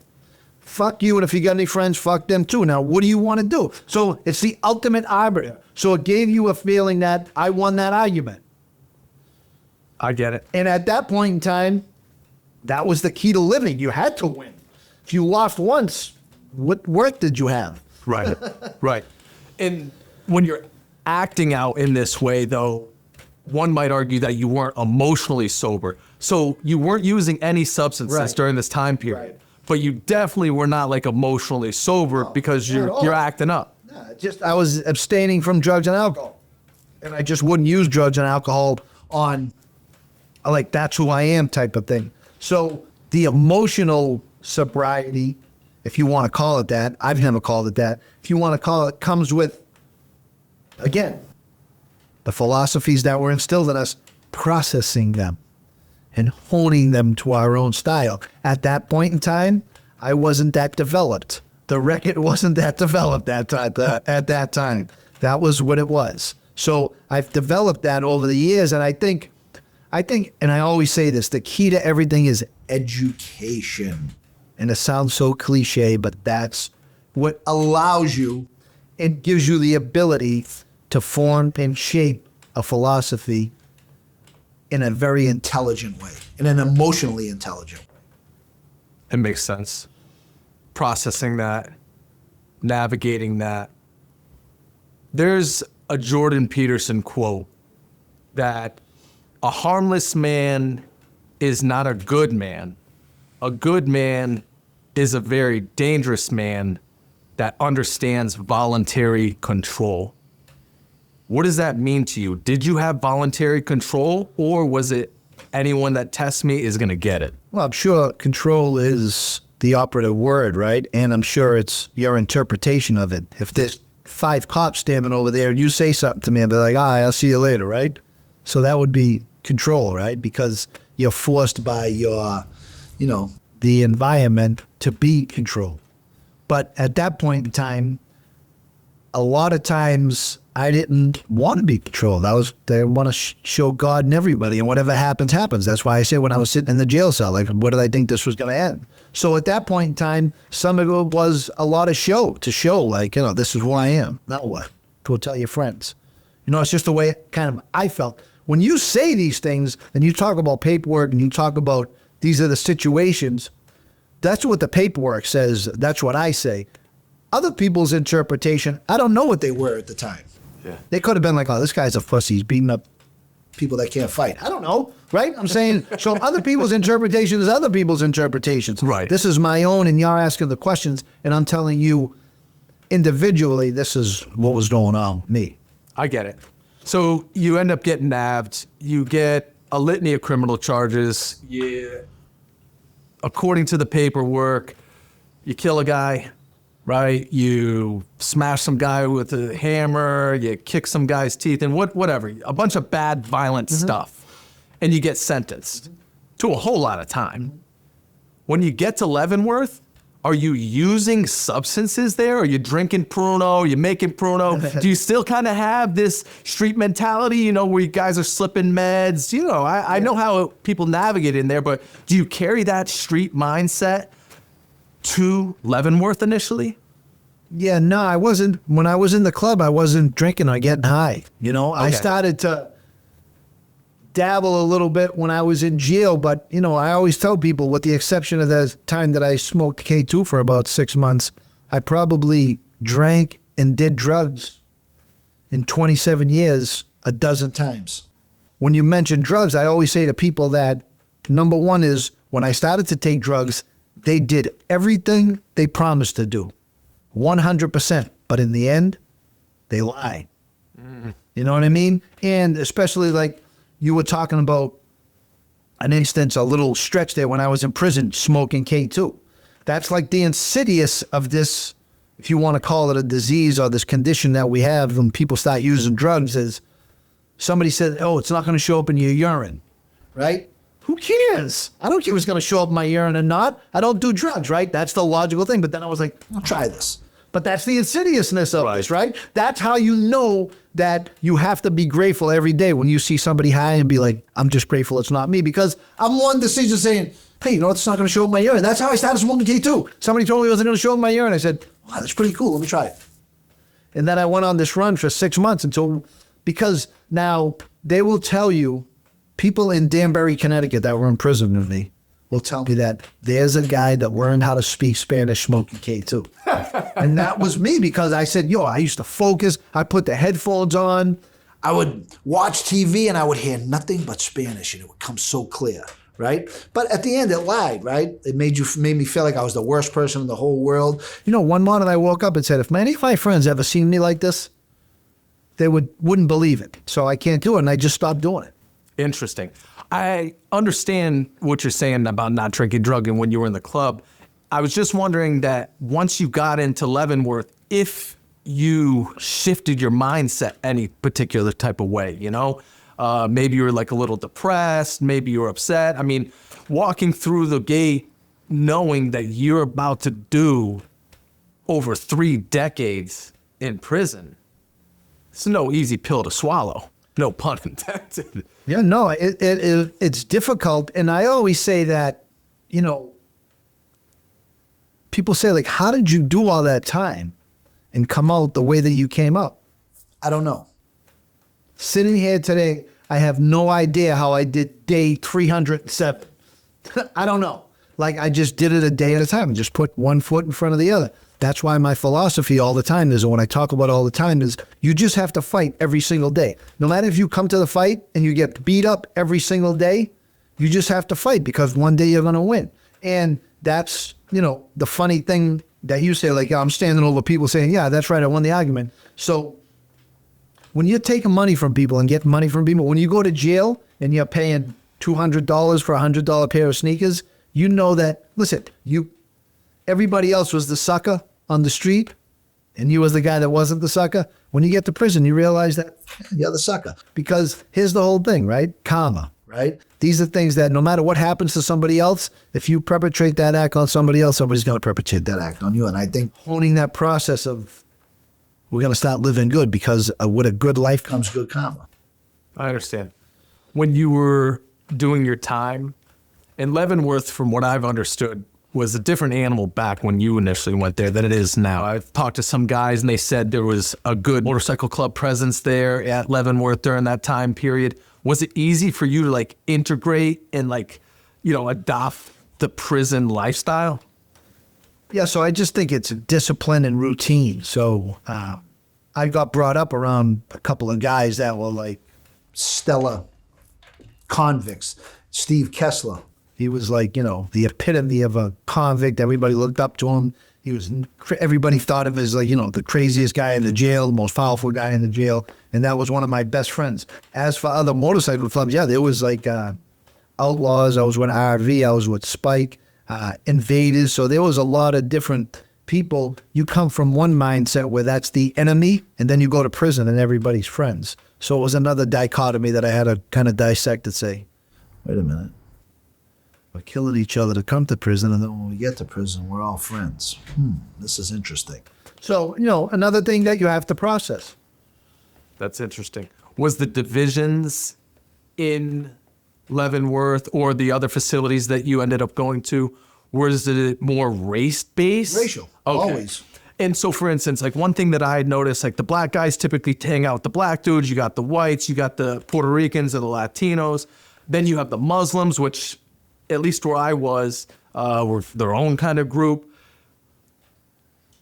Fuck you. And if you got any friends, fuck them too. Now, what do you want to do? So it's the ultimate arbiter. So it gave you a feeling that I won that argument. I get it. And at that point in time, that was the key to living. You had to win. If you lost once, what worth did you have? Right, right. And when you're acting out in this way, though, one might argue that you weren't emotionally sober. So you weren't using any substances during this time period. Right. But you definitely were not like emotionally sober because you're acting up. No, I was abstaining from drugs and alcohol. And I just wouldn't use drugs and alcohol on, like, that's who I am type of thing. So the emotional sobriety, if you want to call it that, I've never called it that. If you want to call it, comes with, again, the philosophies that were instilled in us, processing them and honing them to our own style. At that point in time, I wasn't that developed. The record wasn't that developed at that time. That was what it was. So I've developed that over the years, and I think, and I always say this, the key to everything is education. And it sounds so cliche, but that's what allows you and gives you the ability to form and shape a philosophy in a very intelligent way, in an emotionally intelligent way. It makes sense. Processing that, navigating that. There's a Jordan Peterson quote that a harmless man is not a good man. A good man is a very dangerous man that understands voluntary control. What does that mean to you? Did you have voluntary control, or was it anyone that tests me is going to get it? Well, I'm sure control is the operative word, right? And I'm sure it's your interpretation of it. If there's 5 cops standing over there and you say something to me, I'll be like, I'll see you later, right? So that would be control, right? Because you're forced by your, the environment to be controlled. But at that point in time, a lot of times I didn't want to be controlled. I want to show God in everybody, and whatever happens, happens. That's why I said when I was sitting in the jail cell, like, what did I think this was going to end? So at that point in time, some of it was a lot of show, like, this is who I am. Now what? Go tell your friends. It's just the way kind of I felt. When you say these things and you talk about paperwork and you talk about these are the situations, that's what the paperwork says. That's what I say. Other people's interpretation, I don't know what they were at the time. Yeah. They could have been like, oh, this guy's a pussy. He's beating up people that can't fight. I don't know, right? I'm saying, so other people's interpretation is other people's interpretations. Right. This is my own, and you're asking the questions, and I'm telling you individually, this is what was going on with me. I get it. So you end up getting nabbed. You get a litany of criminal charges. Yeah. According to the paperwork, you kill a guy, right? You smash some guy with a hammer. You kick some guy's teeth in, whatever. A bunch of bad, violent stuff. And you get sentenced to a whole lot of time. When you get to Leavenworth, are you using substances there? Are you drinking Pruno? Are you making Pruno? Do you still kind of have this street mentality, where you guys are slipping meds? I know how people navigate in there, but do you carry that street mindset to Leavenworth initially? Yeah, no, I wasn't. When I was in the club, I wasn't drinking or getting high. I started to dabble a little bit when I was in jail, but I always tell people, with the exception of the time that I smoked K2 for about 6 months, I probably drank and did drugs in 27 years a dozen times. When you mention drugs, I always say to people that number one is, when I started to take drugs, they did everything they promised to do, 100%, but in the end, they lie. You know what I mean? And especially like you were talking about an instance, a little stretch there when I was in prison smoking K2. That's like the insidious of this if you want to call it a disease or this condition that we have when people start using drugs, is somebody said, oh, it's not going to show up in your urine, right? Who cares? I don't care if it's going to show up in my urine or not. I don't do drugs, right? That's the logical thing. But then I was like, I'll try this. But that's the insidiousness of this, right? That's how you know that you have to be grateful every day when you see somebody high and be like, I'm just grateful it's not me, because I'm one decision saying, hey, you know, it's not going to show up in my urine. That's how I started smoking K2. Somebody told me it wasn't going to show up in my urine. I said, wow, that's pretty cool. Let me try it. And then I went on this run for 6 months because now they will tell you, people in Danbury, Connecticut that were in prison with me will tell me that there's a guy that learned how to speak Spanish smoking K2. And that was me, because I said, I used to focus. I put the headphones on. I would watch TV and I would hear nothing but Spanish, and it would come so clear, right? But at the end, it lied, right? It made me feel like I was the worst person in the whole world. One morning I woke up and said, if any of my friends ever seen me like this, they wouldn't believe it. So I can't do it, and I just stopped doing it. Interesting. I understand what you're saying about not drinking drug and when you were in the club. I was just wondering that once you got into Leavenworth, if you shifted your mindset any particular type of way, maybe you were like a little depressed, maybe you were upset. I mean, walking through the gate, knowing that you're about to do over 3 decades in prison, it's no easy pill to swallow. No pun intended. Yeah, no, it's difficult. And I always say that, people say, like, how did you do all that time and come out the way that you came out? I don't know. Sitting here today, I have no idea how I did day 307. I don't know. Like, I just did it a day at a time and just put one foot in front of the other. That's why my philosophy all the time is, and what I talk about all the time is, you just have to fight every single day. No matter if you come to the fight and you get beat up every single day, you just have to fight, because one day you're going to win. And that's, the funny thing that you say, like, I'm standing over people saying, yeah, that's right, I won the argument. So when you're taking money from people and getting money from people, when you go to jail and you're paying $200 for a $100 pair of sneakers, you know that, listen, everybody else was the sucker on the street, and you was the guy that wasn't the sucker. When you get to prison, you realize that you're the sucker. Because here's the whole thing, right? Karma, right? These are things that no matter what happens to somebody else, if you perpetrate that act on somebody else, somebody's going to perpetrate that act on you. And I think honing that process of, we're going to start living good, because with a good life comes good karma. I understand. When you were doing your time in Leavenworth, from what I've understood, was a different animal back when you initially went there than it is now. I've talked to some guys and they said there was a good motorcycle club presence there at Leavenworth during that time period. Was it easy for you to like integrate and adopt the prison lifestyle? Yeah, so I just think it's discipline and routine. So I got brought up around a couple of guys that were like stellar convicts. Steve Kessler. He was like, the epitome of a convict. Everybody looked up to him. Everybody thought of him as like, the craziest guy in the jail, the most powerful guy in the jail. And that was one of my best friends. As for other motorcycle clubs, yeah, there was like Outlaws. I was with RV. I was with Spike, Invaders. So there was a lot of different people. You come from one mindset where that's the enemy, and then you go to prison and everybody's friends. So it was another dichotomy that I had to kind of dissect and say, wait a minute. We're killing each other to come to prison, and then when we get to prison, we're all friends. This is interesting. So, another thing that you have to process. That's interesting. Was the divisions in Leavenworth or the other facilities that you ended up going to, was it more race-based? Racial, okay. Always. And so, for instance, like one thing that I had noticed, like the black guys typically hang out with the black dudes. You got the whites, you got the Puerto Ricans and the Latinos. Then you have the Muslims, which, at least where I was, were their own kind of group.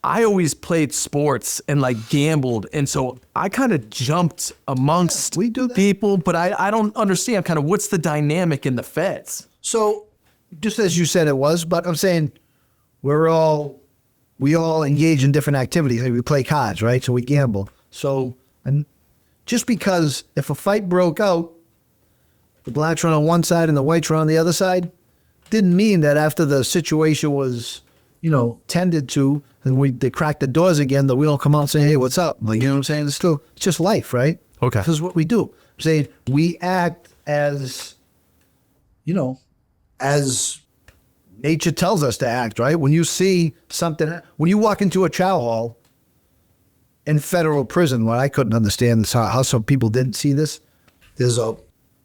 I always played sports and like gambled. And so I kind of jumped amongst people, but I don't understand kind of what's the dynamic in the feds. So just as you said it was, but I'm saying we all engage in different activities. Like we play cards, right? So we gamble. So, and just because if a fight broke out, the blacks were on one side and the whites were on the other side, didn't mean that after the situation was, tended to, and they crack the doors again, we don't come out and say, hey, what's up? Like, you know what I'm saying? It's just life, right? Okay. This is what we do. Saying we act as, as nature tells us to act, right? When you see something, when you walk into a chow hall in federal prison, what I couldn't understand is how some people didn't see this. There's a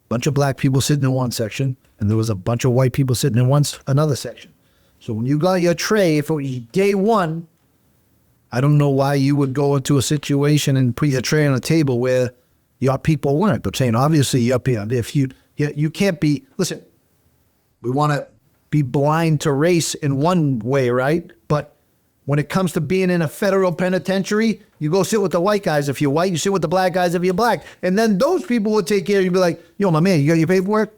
bunch of black people sitting in one section, and there was a bunch of white people sitting in another section. So when you got your tray, if it was day one, I don't know why you would go into a situation and put your tray on a table where your people weren't. But saying, obviously, if you can't be, listen, we want to be blind to race in one way, right? But when it comes to being in a federal penitentiary, you go sit with the white guys if you're white, you sit with the black guys if you're black. And then those people will take care of you and be like, yo, my man, you got your paperwork?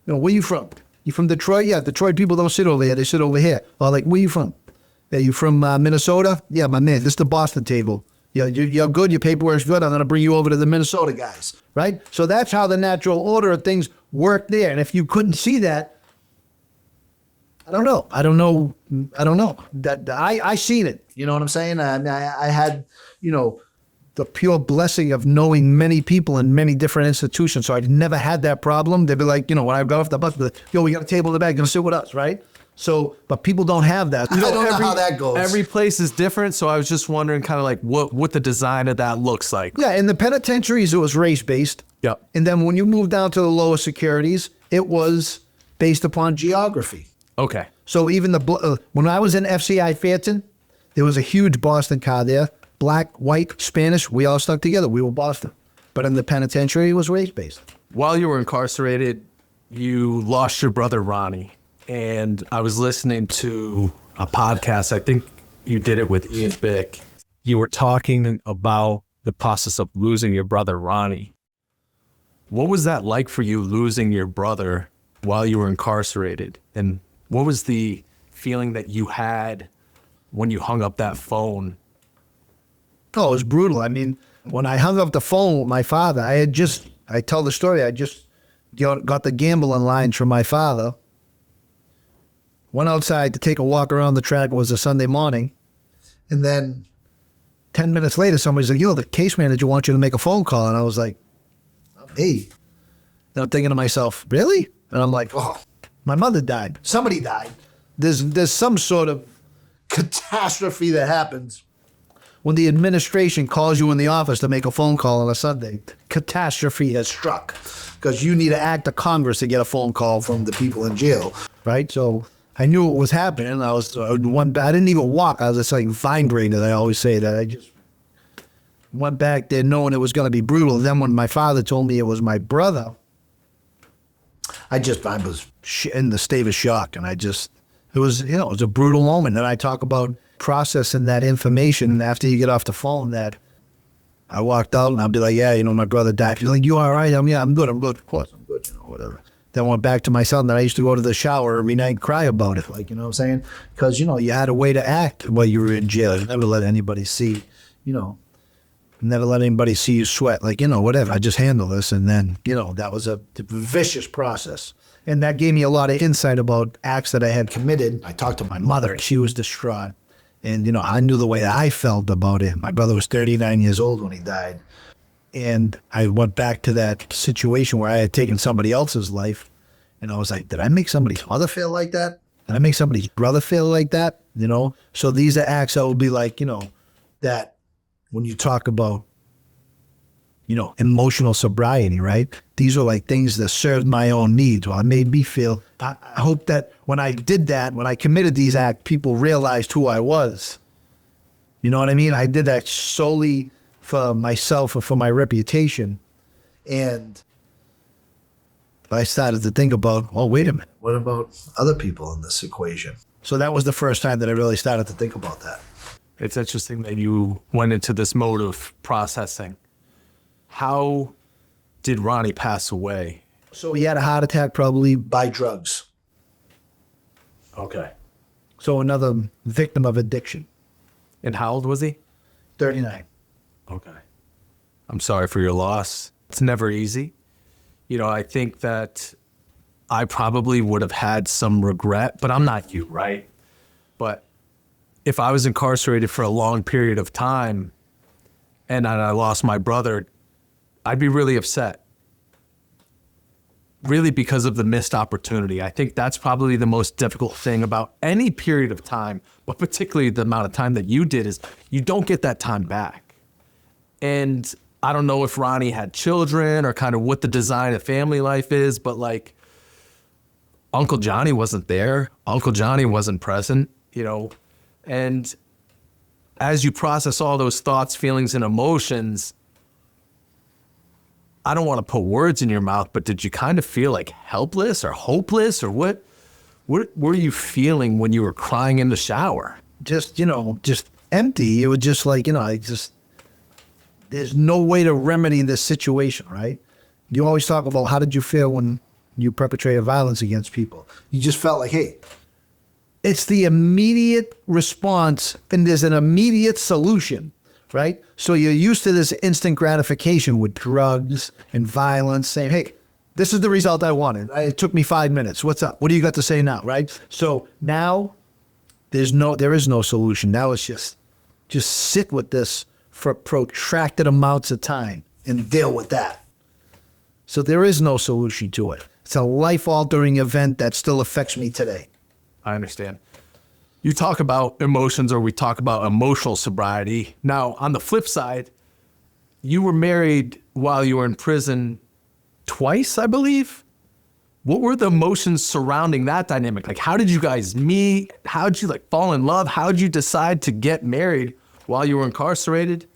Where you from? You from Detroit? Yeah, Detroit people don't sit over here, they sit over here. Or like, where you from? Yeah, you from Minnesota? Yeah, my man, this is the Boston table. Yeah, you're good, your paperwork's good, I'm going to bring you over to the Minnesota guys, right? So that's how the natural order of things work there. And if you couldn't see that, I don't know. That I seen it. You know what I'm saying? I had, the pure blessing of knowing many people in many different institutions. So I never had that problem. They'd be like, when I got off the bus, yo, we got a table in the back, gonna sit with us, right? So, but people don't have that. I don't know how that goes. Every place is different, so I was just wondering kind of like what the design of that looks like. Yeah, in the penitentiaries, it was race-based. Yep. And then when you move down to the lower securities, it was based upon geography. Okay. So even when I was in FCI Fairton, there was a huge Boston car there. Black, white, Spanish, we all stuck together. We were Boston. But in the penitentiary, it was race-based. While you were incarcerated, you lost your brother, Ronnie. And I was listening to a podcast. I think you did it with Ian Bick. You were talking about the process of losing your brother, Ronnie. What was that like for you, losing your brother while you were incarcerated? And what was the feeling that you had when you hung up that phone? Oh, it was brutal. I mean, when I hung up the phone with my father, I tell the story, I just got the gambling lines from my father. Went outside to take a walk around the track. It was a Sunday morning. And then 10 minutes later, somebody's like, yo, the case manager wants you to make a phone call. And I was like, hey. And I'm thinking to myself, really? And I'm like, oh, my mother died. Somebody died. There's some sort of catastrophe that happens when the administration calls you in the office to make a phone call on a Sunday. Catastrophe has struck because you need to act of Congress to get a phone call from the people in jail, right? So I knew what was happening. I didn't even walk. I was just like vibrating. I always say that. I just went back there knowing it was going to be brutal. Then when my father told me it was my brother, I was in the state of shock. And it was a brutal moment. And I talk about processing that information after you get off the phone that I walked out and I'd be like, yeah, my brother died. He's like, you all right? Yeah, I'm good. Of course, I'm good, whatever. Then went back to my son that I used to go to the shower every night and cry about it. Like, you know what I'm saying? Because, you had a way to act while you were in jail. You never let anybody see, never let anybody see you sweat. Like, whatever, I just handle this. And then, that was a vicious process. And that gave me a lot of insight about acts that I had committed. I talked to my mother and she was distraught. And, I knew the way that I felt about it. My brother was 39 years old when he died. And I went back to that situation where I had taken somebody else's life. And I was like, did I make somebody's mother feel like that? Did I make somebody's brother feel like that? So these are acts that would be like, that when you talk about, emotional sobriety, right? These are like things that served my own needs or made me feel. I hope that when I did that, when I committed these acts, people realized who I was. You know what I mean? I did that solely for myself or for my reputation. And I started to think about, oh, wait a minute. What about other people in this equation? So that was the first time that I really started to think about that. It's interesting that you went into this mode of processing. How did Ronnie pass away? So he had a heart attack probably by drugs. Okay. So another victim of addiction. And how old was he? 39. Okay. I'm sorry for your loss. It's never easy. I think that I probably would have had some regret, but I'm not you, right? But if I was incarcerated for a long period of time and I lost my brother, I'd be really upset. Really, because of the missed opportunity. I think that's probably the most difficult thing about any period of time, but particularly the amount of time that you did, is you don't get that time back. And I don't know if Ronnie had children or kind of what the design of family life is, but like Uncle Johnny wasn't there. Uncle Johnny wasn't present, you know. And as you process all those thoughts, feelings, and emotions, I don't want to put words in your mouth, but did you kind of feel like helpless or hopeless, or what were you feeling when you were crying in the shower? Just, just empty. It was just like, there's no way to remedy this situation, right? You always talk about how did you feel when you perpetrated violence against people? You just felt like, hey, it's the immediate response and there's an immediate solution, right? So you're used to this instant gratification with drugs and violence, saying, hey, this is the result I wanted. It took me 5 minutes. What's up? What do you got to say now, right? So now there is no solution. Now it's just sit with this for protracted amounts of time and deal with that. So there is no solution to it. It's a life-altering event that still affects me today. I understand. You talk about emotions, or we talk about emotional sobriety. Now, on the flip side, you were married while you were in prison twice, I believe. What were the emotions surrounding that dynamic? Like, how did you guys meet? How did you fall in love? How did you decide to get married while you were incarcerated?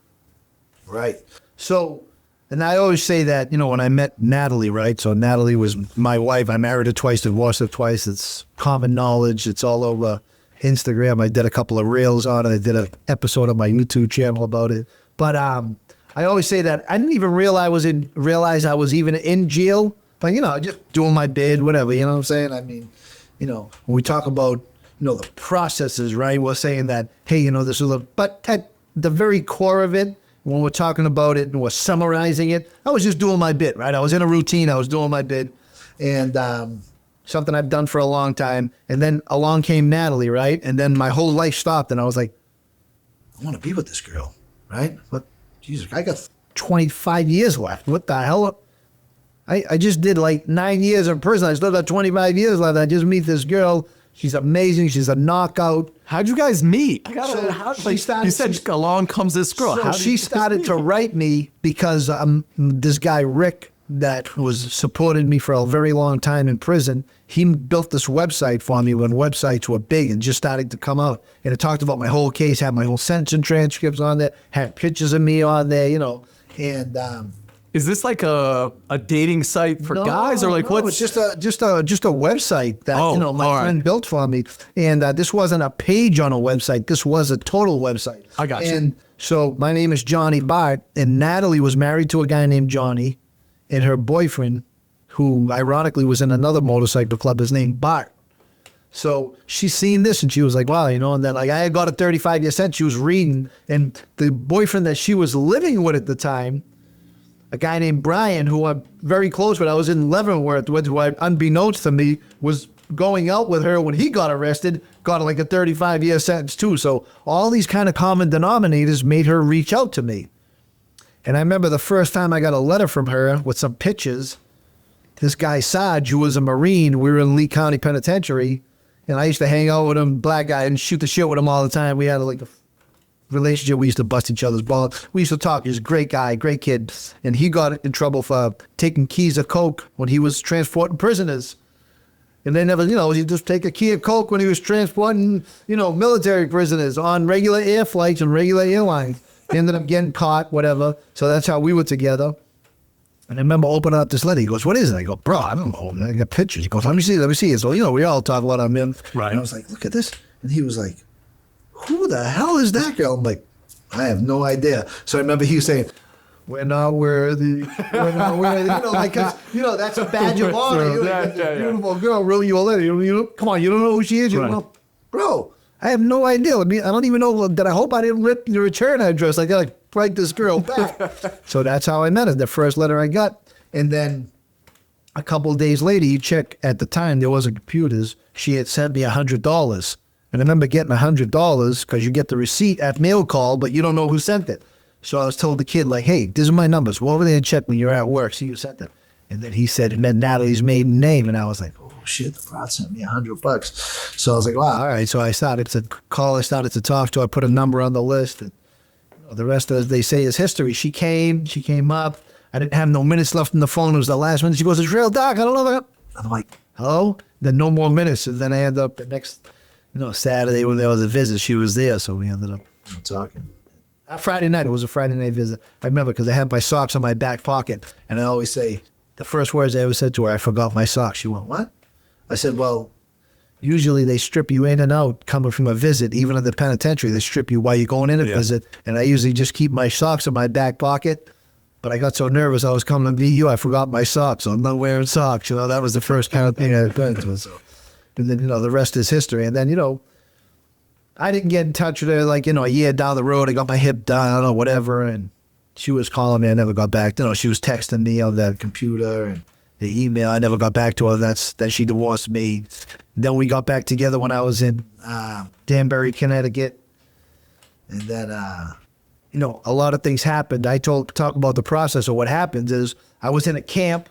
Right. So, and I always say that, when I met Natalie, right? So Natalie was my wife. I married her twice, divorced her twice. It's common knowledge. It's all over Instagram. I did a couple of reels on it. I did an episode on my YouTube channel about it. But I always say that I didn't even realize I was even in jail. But, just doing my bid, whatever, you know what I'm saying? I mean, when we talk about, the processes, right? We're saying that, hey, this is but at the very core of it, when we're talking about it and we're summarizing it, I was just doing my bit, right? I was in a routine. I was doing my bit. And something I've done for a long time. And then along came Natalie, right? And then my whole life stopped. And I was like, I want to be with this girl, right? But, Jesus, I got 25 years left. What the hell? I just did 9 years in prison. I still got 25 years left. I just meet this girl. She's amazing. She's a knockout. How'd you guys meet? You said along comes this girl. So she started to write me because this guy, Rick, that was supported me for a very long time in prison, he built this website for me when websites were big and just starting to come out. And it talked about my whole case, had my whole sentencing transcripts on there, had pictures of me on there, and is this like a dating site for guys, or what's? It's just a website that my friend built for me, and this wasn't a page on a website. This was a total website. I got you. And so my name is Johnny Bart, and Natalie was married to a guy named Johnny, and her boyfriend, who ironically was in another motorcycle club, is named Bart. So she seen this and she was like, wow, and then I had got a 35-year sentence. She was reading, and the boyfriend that she was living with at the time, a guy named Brian, who I'm very close with, I was in Leavenworth with, who unbeknownst to me was going out with her when he got arrested, got a 35-year sentence too. So all these kind of common denominators made her reach out to me. And I remember the first time I got a letter from her with some pictures, this guy Sarge, who was a Marine, we were in Lee County Penitentiary, and I used to hang out with him, black guy, and shoot the shit with him all the time. We had a relationship. We used to bust each other's balls. We used to talk. He's a great guy, great kid. And he got in trouble for taking keys of coke when he was transporting prisoners. And they never, he'd just take a key of coke when he was transporting, military prisoners on regular air flights and regular airlines. He ended up getting caught, whatever. So that's how we were together. And I remember opening up this letter. He goes, what is it? I go, bro, I don't know. I got pictures. He goes, let me see it. So, we all talk about him. Right. And I was like, look at this. And he was like, who the hell is that girl? I'm like, I have no idea. So I remember he was saying, we're not worthy. We're not worthy. That's a badge of honor. Beautiful girl, really, come on, you don't know who she is? Right. Bro, I have no idea. I don't even know that. I hope I didn't rip the return address. I got to write this girl back. So that's how I met her, the first letter I got. And then a couple of days later, you check, at the time, there wasn't computers. She had sent me $100. And I remember getting $100 because you get the receipt at mail call, but you don't know who sent it. So I was told the kid, like, hey, these are my numbers. Go over there and check when you're at work. See who sent them. And then he said it meant Natalie's maiden name. And I was like, oh, shit, the brat sent me $100. So I was like, wow, all right. So I started to call. I started to talk to her. I put a number on the list. And the rest, as they say, is history. She came up. I didn't have no minutes left in the phone. It was the last minute. She goes, it's real dark. I don't know. I'm like, hello? Then no more minutes. And then I ended up the next, Saturday when there was a visit, she was there. So we ended up talking. Friday night, it was a Friday night visit. I remember because I had my socks in my back pocket. And I always say, the first words I ever said to her, I forgot my socks. She went, what? I said, well, usually they strip you in and out coming from a visit. Even at the penitentiary, they strip you while you're going in a visit. And I usually just keep my socks in my back pocket. But I got so nervous I was coming to VU, I forgot my socks. So I'm not wearing socks. That was the first kind of thing I did. And then, the rest is history. And then, I didn't get in touch with her like, a year down the road. I got my hip done, I don't know, whatever. And she was calling me. I never got back. She was texting me on that computer and the email. I never got back to her. Then she divorced me. Then we got back together when I was in Danbury, Connecticut. And then, a lot of things happened. I talk about the process of what happens is I was in a camp.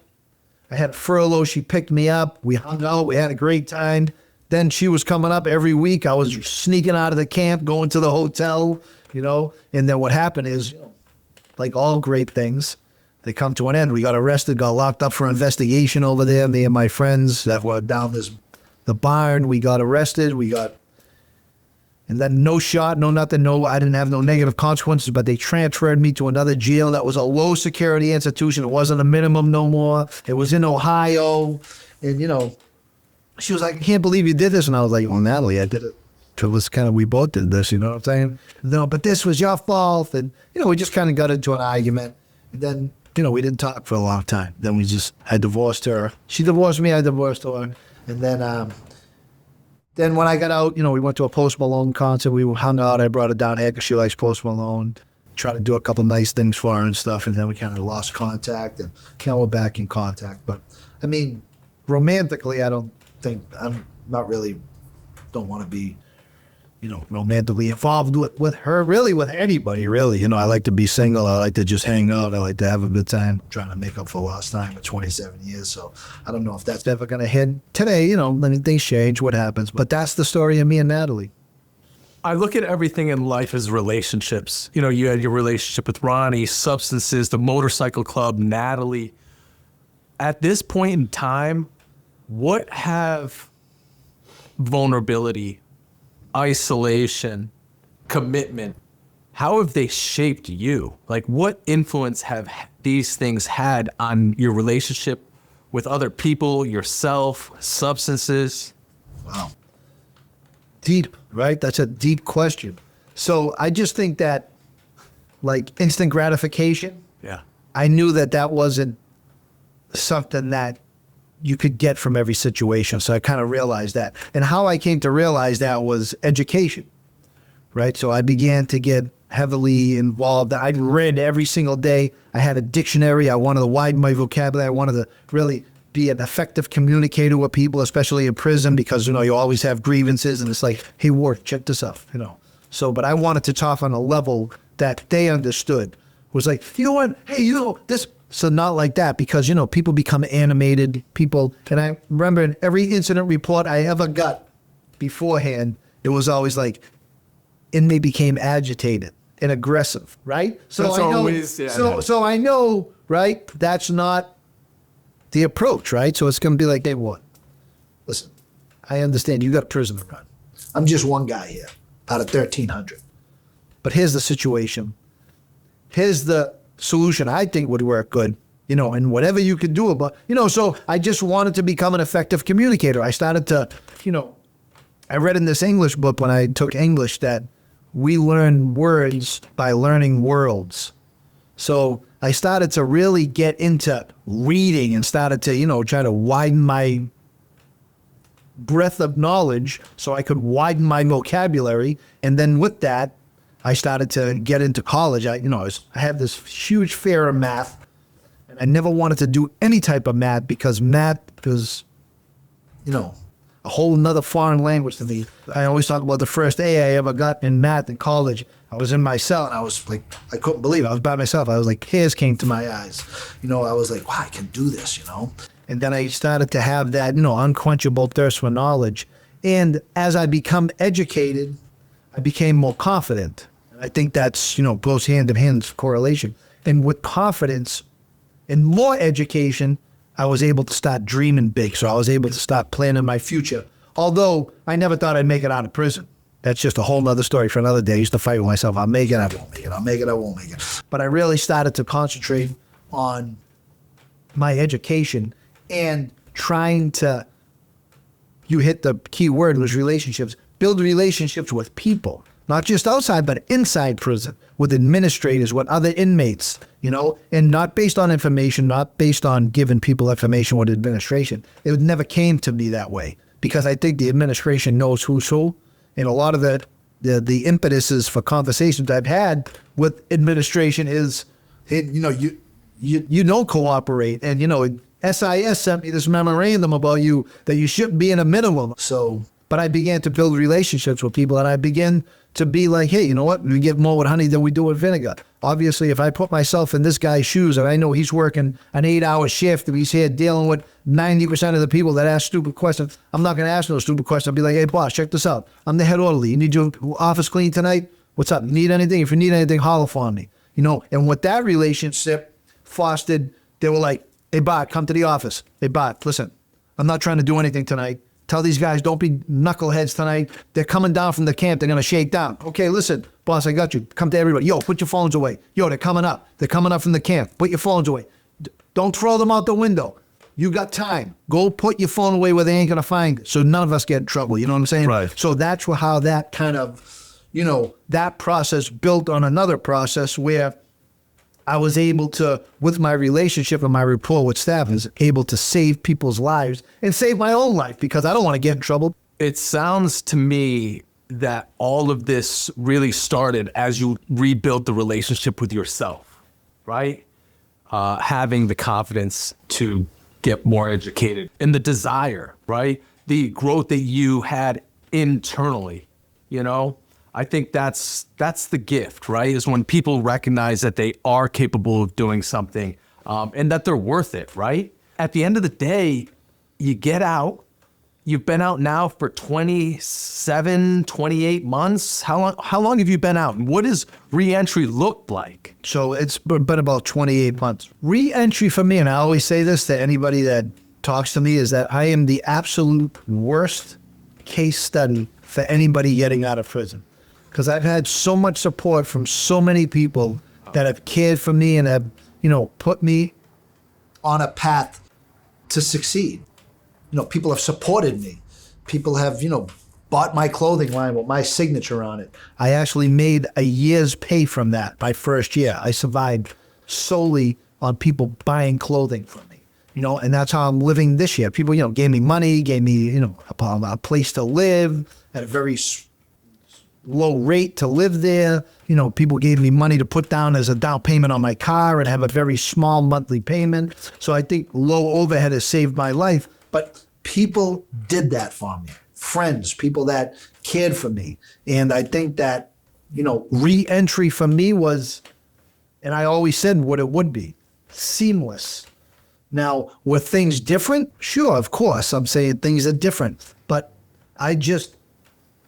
I had a furlough. She picked me up. We hung out. We had a great time. Then she was coming up every week. I was sneaking out of the camp, going to the hotel, And then what happened is, like all great things, they come to an end. We got arrested, got locked up for investigation over there. Me and my friends that were down the barn, we got arrested. And then no shot, no nothing, I didn't have no negative consequences, but they transferred me to another jail that was a low security institution. It wasn't a minimum no more. It was in Ohio. And, she was like, I can't believe you did this. And I was like, well, Natalie, I did it. It was kind of, we both did this, you know what I'm saying? No, but this was your fault. And, we just kind of got into an argument. And then, we didn't talk for a long time. Then I divorced her. She divorced me, I divorced her. And then when I got out, we went to a Post Malone concert. We hung out. I brought her down here because she likes Post Malone. Tried to do a couple nice things for her and stuff. And then we kind of lost contact and kind of back in contact. But, I mean, romantically, I'm not really, don't want to be, romantically involved with her, really, with anybody, really. I like to be single. I like to just hang out. I like to have a good time. I'm trying to make up for lost time for 27 years. So I don't know if that's ever going to hit today. Things change, what happens. But that's the story of me and Natalie. I look at everything in life as relationships. You had your relationship with Ronnie, substances, the motorcycle club, Natalie. At this point in time, what have vulnerability, isolation, commitment, how have they shaped you? Like, what influence have these things had on your relationship with other people, yourself, substances? Wow. Deep, right? That's a deep question. So I just think that, like, instant gratification, I knew that wasn't something that you could get from every situation. So I kind of realized that. And how I came to realize that was education, right? So I began to get heavily involved. I read every single day. I had a dictionary. I wanted to widen my vocabulary. I wanted to really be an effective communicator with people, especially in prison, because, you always have grievances. And it's like, hey, Ward, check this out, So, but I wanted to talk on a level that they understood. It was like, you know what? Hey, this... So not like that, because, people become animated, and I remember in every incident report I ever got beforehand, it was always like, inmate became agitated and aggressive, right? So that's always, So I know, right, that's not the approach, right? So it's going to be like, hey, what? Listen, I understand you got a prison to run. I'm just one guy here out of 1,300. But here's the situation. Here's the solution I think would work good, and whatever you could do about, so I just wanted to become an effective communicator. I started to, I read in this English book when I took English that we learn words by learning worlds. So I started to really get into reading and started to, try to widen my breadth of knowledge so I could widen my vocabulary. And then with that, I started to get into college. I had this huge fear of math, and I never wanted to do any type of math because math was, a whole nother foreign language to me. I always talk about the first A I ever got in math in college. I was in my cell and I was like, I couldn't believe it. I was by myself. I was like, tears came to my eyes. You know, I was like, wow, I can do this, you know? And then I started to have that, you know, unquenchable thirst for knowledge. And as I become educated, I became more confident. And I think that's, you know, goes hand in hand, correlation. And with confidence and more education, I was able to start dreaming big. So I was able to start planning my future. Although I never thought I'd make it out of prison. That's just a whole nother story for another day. I used to fight with myself. I'll make it, I won't make it. I'll make it, I won't make it. But I really started to concentrate on my education and trying to, you hit the key word, was relationships. Build relationships with people. Not just outside, but inside prison, with administrators, with other inmates, you know, and not based on information, not based on giving people information with administration. It never came to me that way, because I think the administration knows who's who. And a lot of the impetuses for conversations I've had with administration is, you know, you don't cooperate. And, you know, SIS sent me this memorandum about you that you shouldn't be in a minimum. So, but I began to build relationships with people, and I began to be like, hey, you know what? We get more with honey than we do with vinegar. Obviously, if I put myself in this guy's shoes and I know he's working an 8-hour shift and he's here dealing with 90% of the people that ask stupid questions, I'm not going to ask those stupid questions. I'll be like, hey, boss, check this out. I'm the head orderly. You need your office clean tonight? What's up? You need anything? If you need anything, holler for me. You know, and with that relationship fostered, they were like, hey, Bart, come to the office. Hey, Bart, listen, I'm not trying to do anything tonight. Tell these guys, don't be knuckleheads tonight. They're coming down from the camp. They're going to shake down. Okay, listen, boss, I got you. Come to everybody. Yo, put your phones away. Yo, they're coming up. They're coming up from the camp. Put your phones away. Don't throw them out the window. You got time. Go put your phone away where they ain't going to find it, so none of us get in trouble. You know what I'm saying? Right. So that's how that kind of, you know, that process built on another process where I was able to, with my relationship and my rapport with staff, is able to save people's lives and save my own life, because I don't want to get in trouble. It sounds to me that all of this really started as you rebuilt the relationship with yourself, right? Having the confidence to get more educated and the desire, right? The growth that you had internally, you know? I think that's the gift, right? Is when people recognize that they are capable of doing something and that they're worth it, right? At the end of the day, you get out. You've been out now for 27, 28 months. How long have you been out? And what does reentry look like? So it's been about 28 months. Reentry for me, and I always say this to anybody that talks to me, is that I am the absolute worst case study for anybody getting out of prison. Because I've had so much support from so many people that have cared for me and have, you know, put me on a path to succeed. You know, people have supported me. People have, you know, bought my clothing line with my signature on it. I actually made a year's pay from that my first year. I survived solely on people buying clothing from me, you know, and that's how I'm living this year. People, you know, gave me money, gave me, you know, a place to live at a very low rate to live there. You know, people gave me money to put down as a down payment on my car and have a very small monthly payment. So I think low overhead has saved my life. But people did that for me. Friends, people that cared for me. And I think that, you know, re-entry for me was, and I always said what it would be, seamless. Now, were things different? Sure, of course. I'm saying things are different. But I just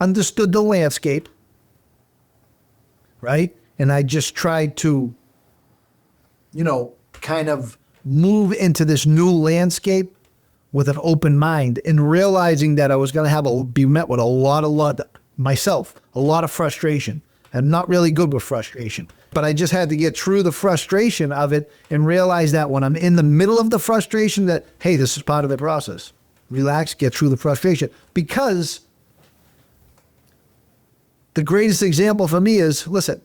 understood the landscape, right? And I just tried to, you know, kind of move into this new landscape with an open mind, and realizing that I was going to be met with a lot of frustration. I'm not really good with frustration, but I just had to get through the frustration of it and realize that when I'm in the middle of the frustration, that, hey, this is part of the process. Relax, get through the frustration. Because the greatest example for me is, listen,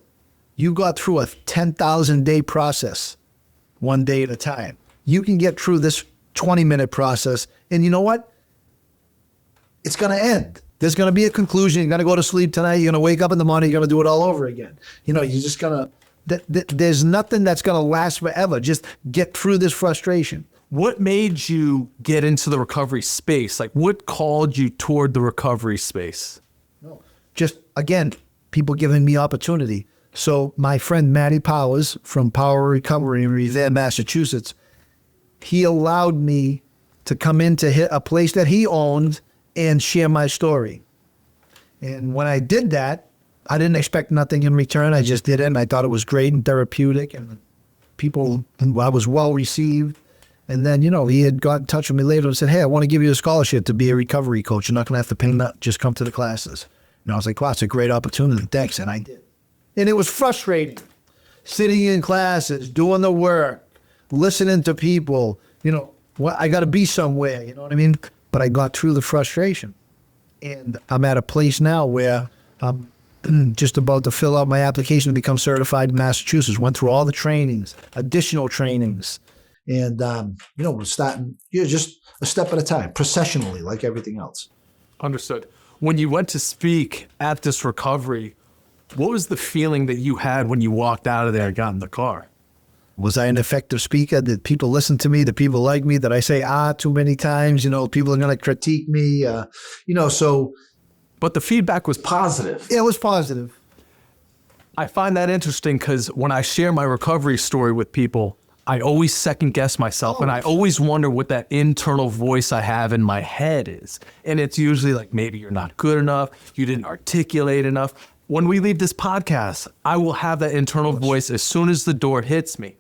you got through a 10,000 day process one day at a time. You can get through this 20-minute process, and you know what? It's going to end. There's going to be a conclusion. You're going to go to sleep tonight. You're going to wake up in the morning. You're going to do it all over again. You know, you're just going to, there's nothing that's going to last forever. Just get through this frustration. What made you get into the recovery space? Like, what called you toward the recovery space? Just, again, people giving me opportunity. So my friend Matty Powers from Power Recovery in Revere, Massachusetts, he allowed me to come into a place that he owned and share my story. And when I did that, I didn't expect nothing in return. I just did it, and I thought it was great and therapeutic, and I was well received. And then, he had got in touch with me later and said, hey, I want to give you a scholarship to be a recovery coach. You're not going to have to pay that. Just come to the classes. And I was like, wow, it's a great opportunity. Thanks. And I did. And it was frustrating. Sitting in classes, doing the work, listening to people, I got to be somewhere, you know what I mean? But I got through the frustration. And I'm at a place now where I'm just about to fill out my application to become certified in Massachusetts. Went through all the trainings, additional trainings. And, we're starting, just a step at a time, processionally, like everything else. Understood. When you went to speak at this recovery, what was the feeling that you had when you walked out of there and got in the car? Was I an effective speaker? Did people listen to me? Did people like me? Did I say too many times? People are going to critique me, so. But the feedback was positive. Yeah, it was positive. I find that interesting because when I share my recovery story with people, I always second guess myself, and I always wonder what that internal voice I have in my head is. And it's usually like, maybe you're not good enough, you didn't articulate enough. When we leave this podcast, I will have that internal voice as soon as the door hits me.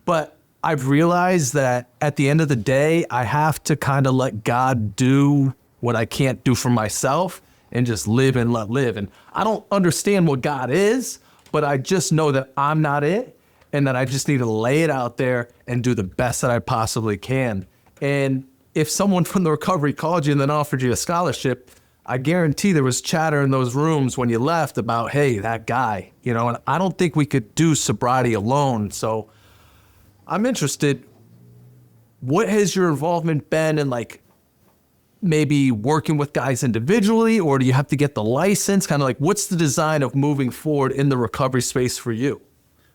But I've realized that at the end of the day, I have to kind of let God do what I can't do for myself and just live and let live. And I don't understand what God is, but I just know that I'm not it. And that I just need to lay it out there and do the best that I possibly can. And if someone from the recovery called you and then offered you a scholarship, I guarantee there was chatter in those rooms when you left about, hey, that guy, and I don't think we could do sobriety alone. So I'm interested, what has your involvement been in maybe working with guys individually, or do you have to get the license? Kind of what's the design of moving forward in the recovery space for you?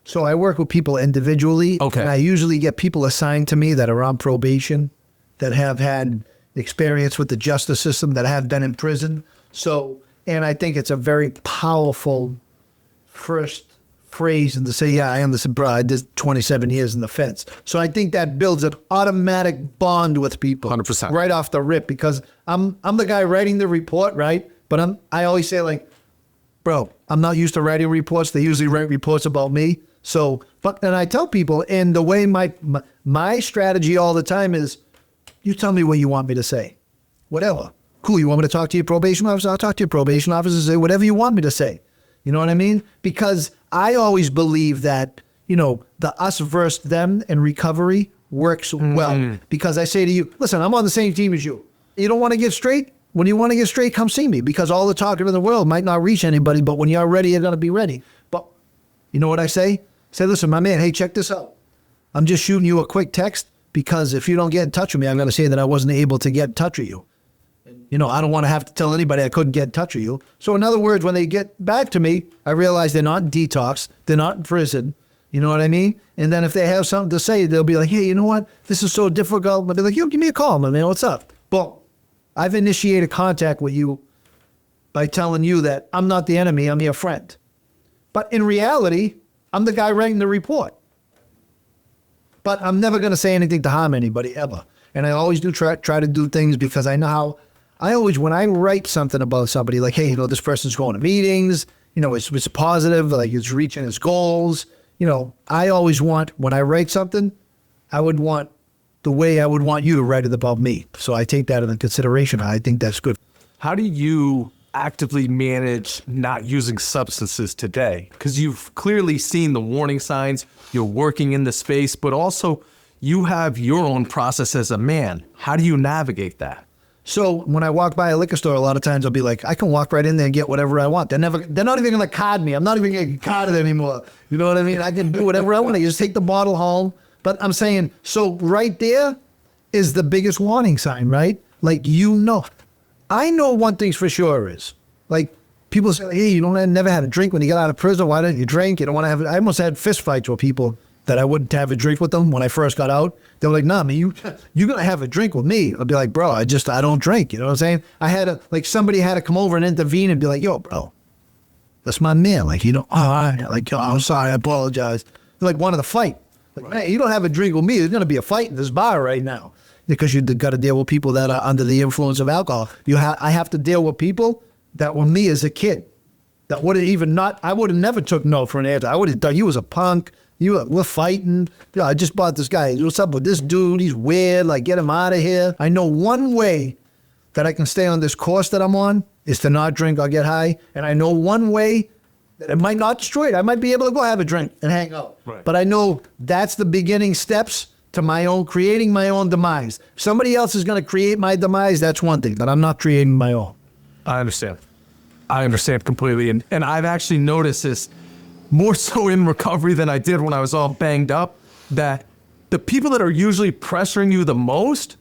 So I work with people individually. Okay. And I usually get people assigned to me that are on probation, that have had experience with the justice system, that have been in prison. So, and I think it's a very powerful first phrase, and to say, yeah, I understand, bro, I did 27 years in the fence. So I think that builds an automatic bond with people. 100%. Right off the rip, because I'm the guy writing the report, right? But I always say bro, I'm not used to writing reports. They usually write reports about me. So, and I tell people, and the way my strategy all the time is, you tell me what you want me to say. Whatever. Cool, you want me to talk to your probation officer? I'll talk to your probation officer and say whatever you want me to say. You know what I mean? Because I always believe that, the us versus them in recovery works well. Because I say to you, listen, I'm on the same team as you. You don't want to get straight? When you want to get straight, come see me. Because all the talking in the world might not reach anybody, but when you're ready, you're going to be ready. But you know what I say? Say, listen, my man, hey, check this out. I'm just shooting you a quick text because if you don't get in touch with me, I'm going to say that I wasn't able to get in touch with you. I don't want to have to tell anybody I couldn't get in touch with you. So in other words, when they get back to me, I realize they're not in detox. They're not in prison. You know what I mean? And then if they have something to say, they'll be like, hey, you know what? This is so difficult. I'll be like, yo, give me a call, my man. What's up? Boom. I've initiated contact with you by telling you that I'm not the enemy. I'm your friend. But in reality, I'm the guy writing the report. But I'm never going to say anything to harm anybody, ever. And I always do try to do things because I know how, when I write something about somebody, like, hey, this person's going to meetings, it's positive, it's reaching his goals. I always want, when I write something, I would want the way I would want you to write it about me. So I take that into consideration. I think that's good. How do you actively manage not using substances today? Because you've clearly seen the warning signs, you're working in the space, but also you have your own process as a man. How do you navigate that? So when I walk by a liquor store, a lot of times I'll be like, I can walk right in there and get whatever I want. They're not even going to card me. I'm not even going to get carded anymore. You know what I mean? I can do whatever I want. I just take the bottle home. But I'm saying, so right there is the biggest warning sign, right? I know one thing's for sure is, people say, hey, never had a drink when you get out of prison. Why don't you drink? You don't want to have it. I almost had fist fights with people that I wouldn't have a drink with them when I first got out. They were like, nah, man, you're going to have a drink with me. I'd be like, bro, I don't drink. You know what I'm saying? I had to, like, somebody had to come over and intervene and be like, yo, bro, that's my man. Like, you know, oh, all right. Like, oh, I'm sorry, I apologize. They like wanted to fight. Like, man, you don't have a drink with me. There's going to be a fight in this bar right now. Because you got to deal with people that are under the influence of alcohol. I have to deal with people that were me as a kid. That would have I would have never took no for an answer. I would have thought you was a punk. We're fighting. You know, I just bought this guy. What's up with this dude? He's weird. Like, get him out of here. I know one way that I can stay on this course that I'm on is to not drink or get high. And I know one way that it might not destroy it. I might be able to go have a drink and hang out. Right. But I know that's the beginning steps to creating my own demise. If somebody else is going to create my demise, that's one thing, but I'm not creating my own. I understand completely. And I've actually noticed this more so in recovery than I did when I was all banged up, that the people that are usually pressuring you the most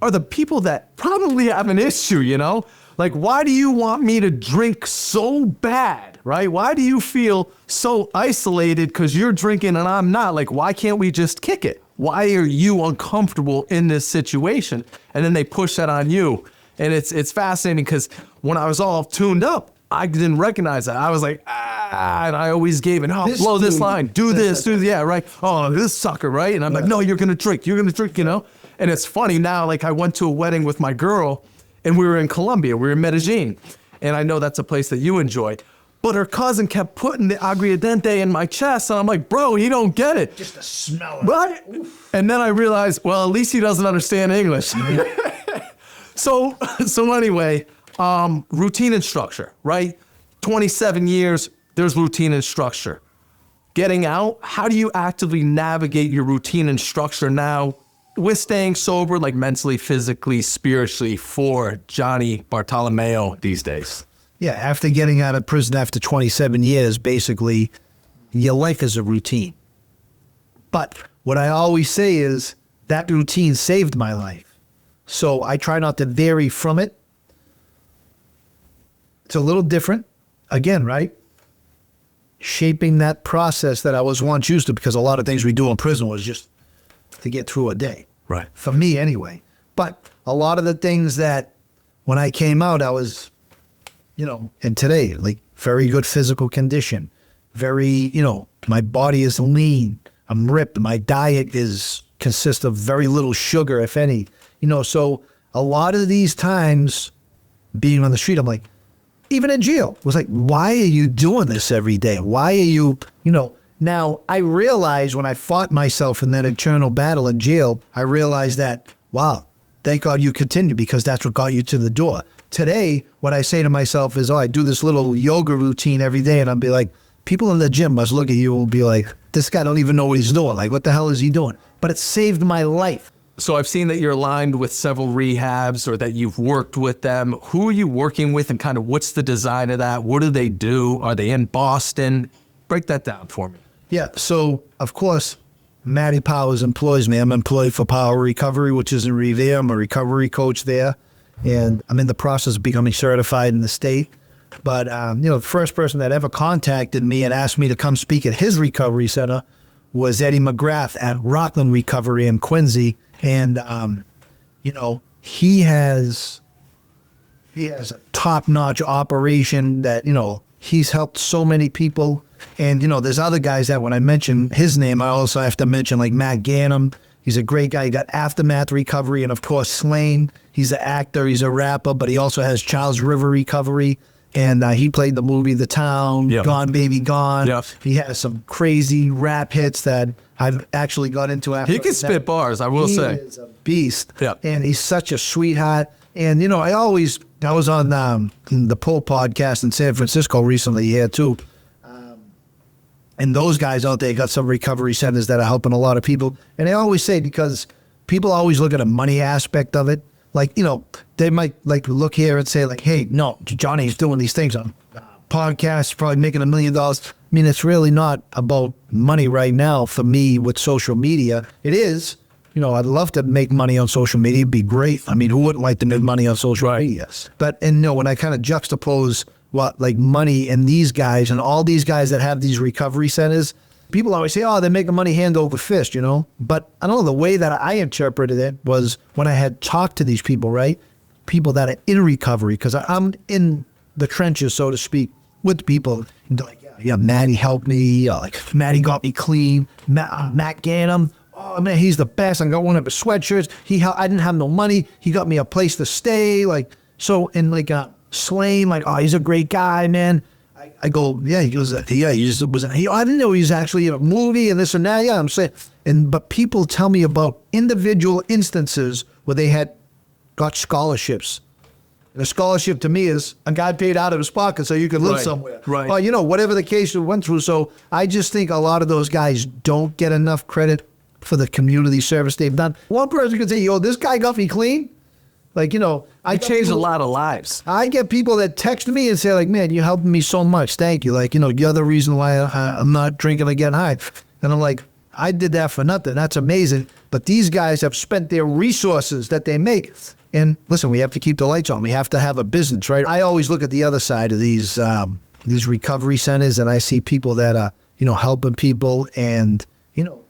are the people that probably have an issue, you know? Like, why do you want me to drink so bad, right? Why do you feel so isolated because you're drinking and I'm not? Like, why can't we just kick it? Why are you uncomfortable in this situation? And then they push that on you. And it's fascinating because when I was all tuned up, I didn't recognize that. I was like, and I always gave it, blow this line, do this, yeah, right. Oh, this sucker, right? And I'm like, no, you're going to drink, you know? And it's funny now, like I went to a wedding with my girl and we were in Colombia, we were in Medellin. And I know that's a place that you enjoy. But her cousin kept putting the aguardiente in my chest. And I'm like, bro, you don't get it. Just the smell. Right? And then I realized, well, at least he doesn't understand English. So anyway, routine and structure, right? 27 years, there's routine and structure. Getting out, how do you actively navigate your routine and structure now with staying sober, like mentally, physically, spiritually, for Johnny Bartolomeo these days? Yeah, after getting out of prison after 27 years, basically, your life is a routine. But what I always say is that routine saved my life. So I try not to vary from it. It's a little different. Again, right? Shaping that process that I was once used to, because a lot of things we do in prison was just to get through a day. Right. For me, anyway. But a lot of the things that when I came out, I was... You know, and today, like, very good physical condition, very, you know, my body is lean, I'm ripped, my diet consists of very little sugar, if any, you know, so a lot of these times being on the street, I'm like, even in jail, was like, why are you doing this every day? Why are you, you know, now I realized when I fought myself in that eternal battle in jail, I realized that, wow, thank God you continued because that's what got you to the door. Today, what I say to myself is, I do this little yoga routine every day, and I'll be like, people in the gym must look at you and be like, this guy don't even know what he's doing. Like, what the hell is he doing? But it saved my life. So I've seen that you're aligned with several rehabs or that you've worked with them. Who are you working with and kind of what's the design of that? What do they do? Are they in Boston? Break that down for me. Yeah, so, of course, Matty Powers employs me. I'm employed for Power Recovery, which is in Revere. I'm a recovery coach there. And I'm in the process of becoming certified in the state. But, you know, the first person that ever contacted me and asked me to come speak at his recovery center was Eddie McGrath at Rockland Recovery in Quincy. And, you know, he has a top-notch operation that, you know, he's helped so many people. And, you know, there's other guys that when I mention his name, I also have to mention, like, Matt Gannum. He's a great guy. He got Aftermath Recovery and, of course, Slain. He's an actor. He's a rapper, but he also has Charles River Recovery. And he played the movie The Town, yep. Gone Baby Gone. Yep. He has some crazy rap hits that I've actually got into after. He can spit bars, I will say. He is a beast. Yep. And he's such a sweetheart. And, you know, I was on the Pole podcast in San Francisco recently here, too. And those guys out there got some recovery centers that are helping a lot of people. And I always say, because people always look at the money aspect of it. Like, you know, they might like look here and say like, hey, no, Johnny's doing these things on podcasts, probably making $1 million. I mean, it's really not about money right now for me with social media. It is, you know, I'd love to make money on social media. It'd be great. I mean, who wouldn't like to make money on social media? But, and you know, when I kind of juxtapose what like money and these guys and all these guys that have these recovery centers, People always say, oh, they're making money hand over fist, you know? But I don't know, the way that I interpreted it was when I had talked to these people, right? People that are in recovery, because I'm in the trenches, so to speak, with people. And they're like, yeah, Matty helped me. Like, Matty got me clean. Matt Gannum, oh, man, he's the best. I got one of his sweatshirts. I didn't have no money. He got me a place to stay. Like, so, and like, Slane, like, oh, he's a great guy, man. I go, yeah, he goes, yeah, I didn't know he was actually in a movie and this and that. Yeah, I'm saying, but people tell me about individual instances where they had got scholarships. And a scholarship to me is a guy paid out of his pocket so you could live somewhere. Right. Or, you know, whatever the case you went through. So I just think a lot of those guys don't get enough credit for the community service they've done. One person could say, yo, this guy got me clean. Like, you know, I changed a lot of lives. I get people that text me and say, like, man, you're helping me so much. Thank you. Like, you know, you're the reason why I'm not drinking again high. And I'm like, I did that for nothing. That's amazing. But these guys have spent their resources that they make. And listen, we have to keep the lights on. We have to have a business, right? I always look at the other side of these recovery centers, and I see people that are, you know, helping people and, you know,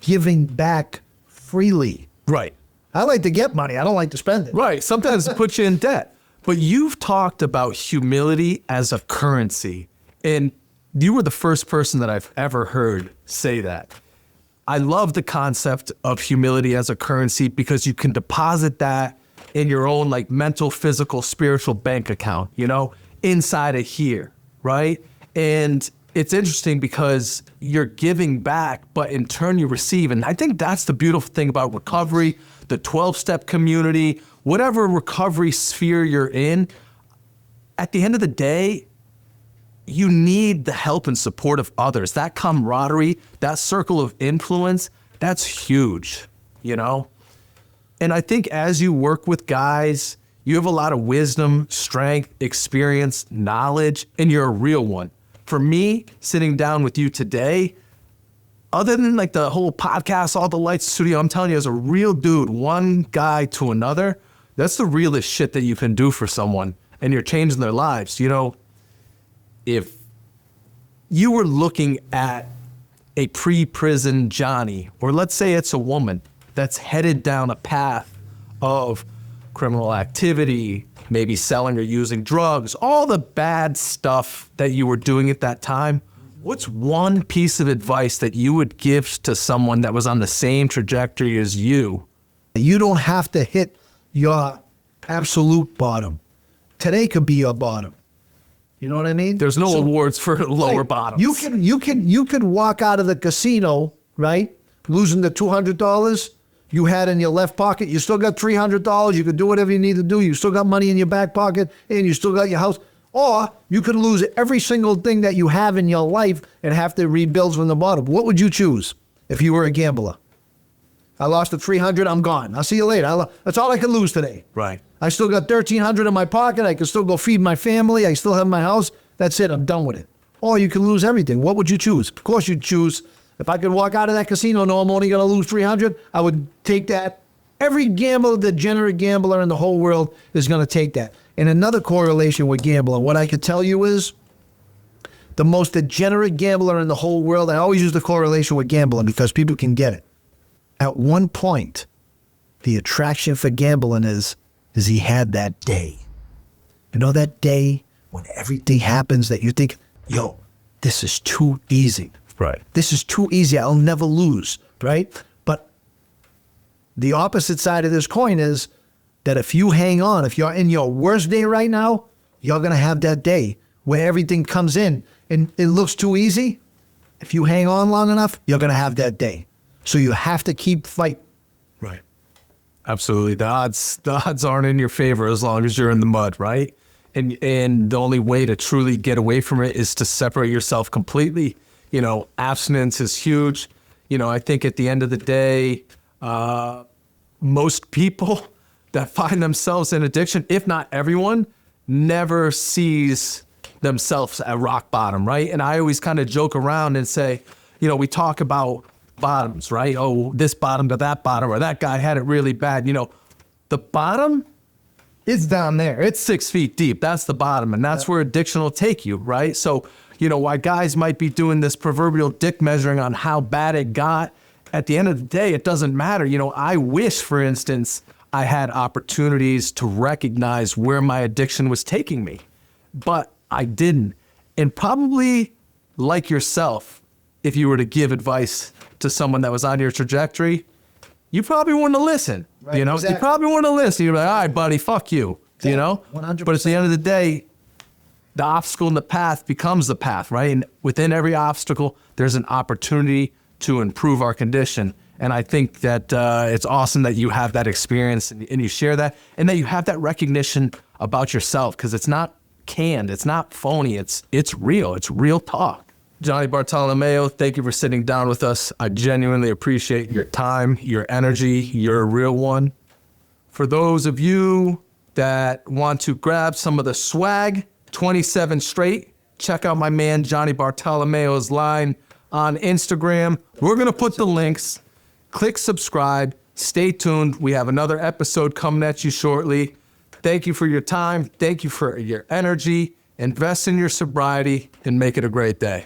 giving back freely. Right. I like to get money. I don't like to spend it. Right. Sometimes it puts you in debt. But you've talked about humility as a currency. And you were the first person that I've ever heard say that. I love the concept of humility as a currency because you can deposit that in your own like mental, physical, spiritual bank account, you know, inside of here, right? And it's interesting because you're giving back, but in turn you receive. And I think that's the beautiful thing about recovery, the 12-step community, whatever recovery sphere you're in. At the end of the day, you need the help and support of others. That camaraderie, that circle of influence, that's huge, you know? And I think as you work with guys, you have a lot of wisdom, strength, experience, knowledge, and you're a real one. For me, sitting down with you today, other than like the whole podcast, all the lights, studio, I'm telling you, as a real dude, one guy to another, that's the realest shit that you can do for someone, and you're changing their lives. You know, if you were looking at a pre-prison Johnny, or let's say it's a woman that's headed down a path of criminal activity, maybe selling or using drugs, all the bad stuff that you were doing at that time, what's one piece of advice that you would give to someone that was on the same trajectory as you? You don't have to hit your absolute bottom. Today could be your bottom. You know what I mean? There's no awards for lower bottoms. You can walk out of the casino, right? Losing the $200 you had in your left pocket. You still got $300. You could do whatever you need to do. You still got money in your back pocket, and you still got your house. Or you could lose every single thing that you have in your life and have to rebuild from the bottom. What would you choose if you were a gambler? I lost the $300. I'm gone. I'll see you later. That's all I can lose today. Right. I still got $1,300 in my pocket. I can still go feed my family. I still have my house. That's it. I'm done with it. Or you can lose everything. What would you choose? Of course you'd choose. If I could walk out of that casino, no, I'm only going to lose $300, I would take that. Every degenerate gambler in the whole world is going to take that. And another correlation with gambling, what I could tell you is the most degenerate gambler in the whole world, I always use the correlation with gambling because people can get it. At one point, the attraction for gambling is he had that day. You know, that day when everything happens that you think, yo, this is too easy. Right. This is too easy. I'll never lose, right? But the opposite side of this coin is that if you hang on, if you're in your worst day right now, you're going to have that day where everything comes in and it looks too easy. If you hang on long enough, you're going to have that day. So you have to keep fighting. Right. Absolutely. The odds aren't in your favor as long as you're in the mud, right? And the only way to truly get away from it is to separate yourself completely. You know, abstinence is huge. You know, I think at the end of the day, most people that find themselves in addiction, if not everyone, never sees themselves at rock bottom, right? And I always kind of joke around and say, you know, we talk about bottoms, right? Oh, this bottom to that bottom, or that guy had it really bad. You know, the bottom is down there. It's 6 feet deep. That's the bottom. And that's where addiction will take you, right? So Why guys might be doing this proverbial dick measuring on how bad it got. At the end of the day, it doesn't matter. I wish, for instance, I had opportunities to recognize where my addiction was taking me, but I didn't. And probably like yourself, if you were to give advice to someone that was on your trajectory, you probably wouldn't listen. Right, You exactly. probably wouldn't listen. You'd be like, all right, buddy, fuck you. 100%. But at the end of the day, the obstacle in the path becomes the path, right? And within every obstacle, there's an opportunity to improve our condition. And I think that it's awesome that you have that experience and you share that, and that you have that recognition about yourself, because it's not canned, it's not phony, it's real, it's real talk. Johnny Bartolomeo, thank you for sitting down with us. I genuinely appreciate your time, your energy. You're a real one. For those of you that want to grab some of the swag, 27 straight, check out my man Johnny Bartolomeo's line on Instagram. We're going to put the links. Click subscribe. Stay tuned. We have another episode coming at you shortly. Thank you for your time. Thank you for your energy. Invest in your sobriety and make it a great day.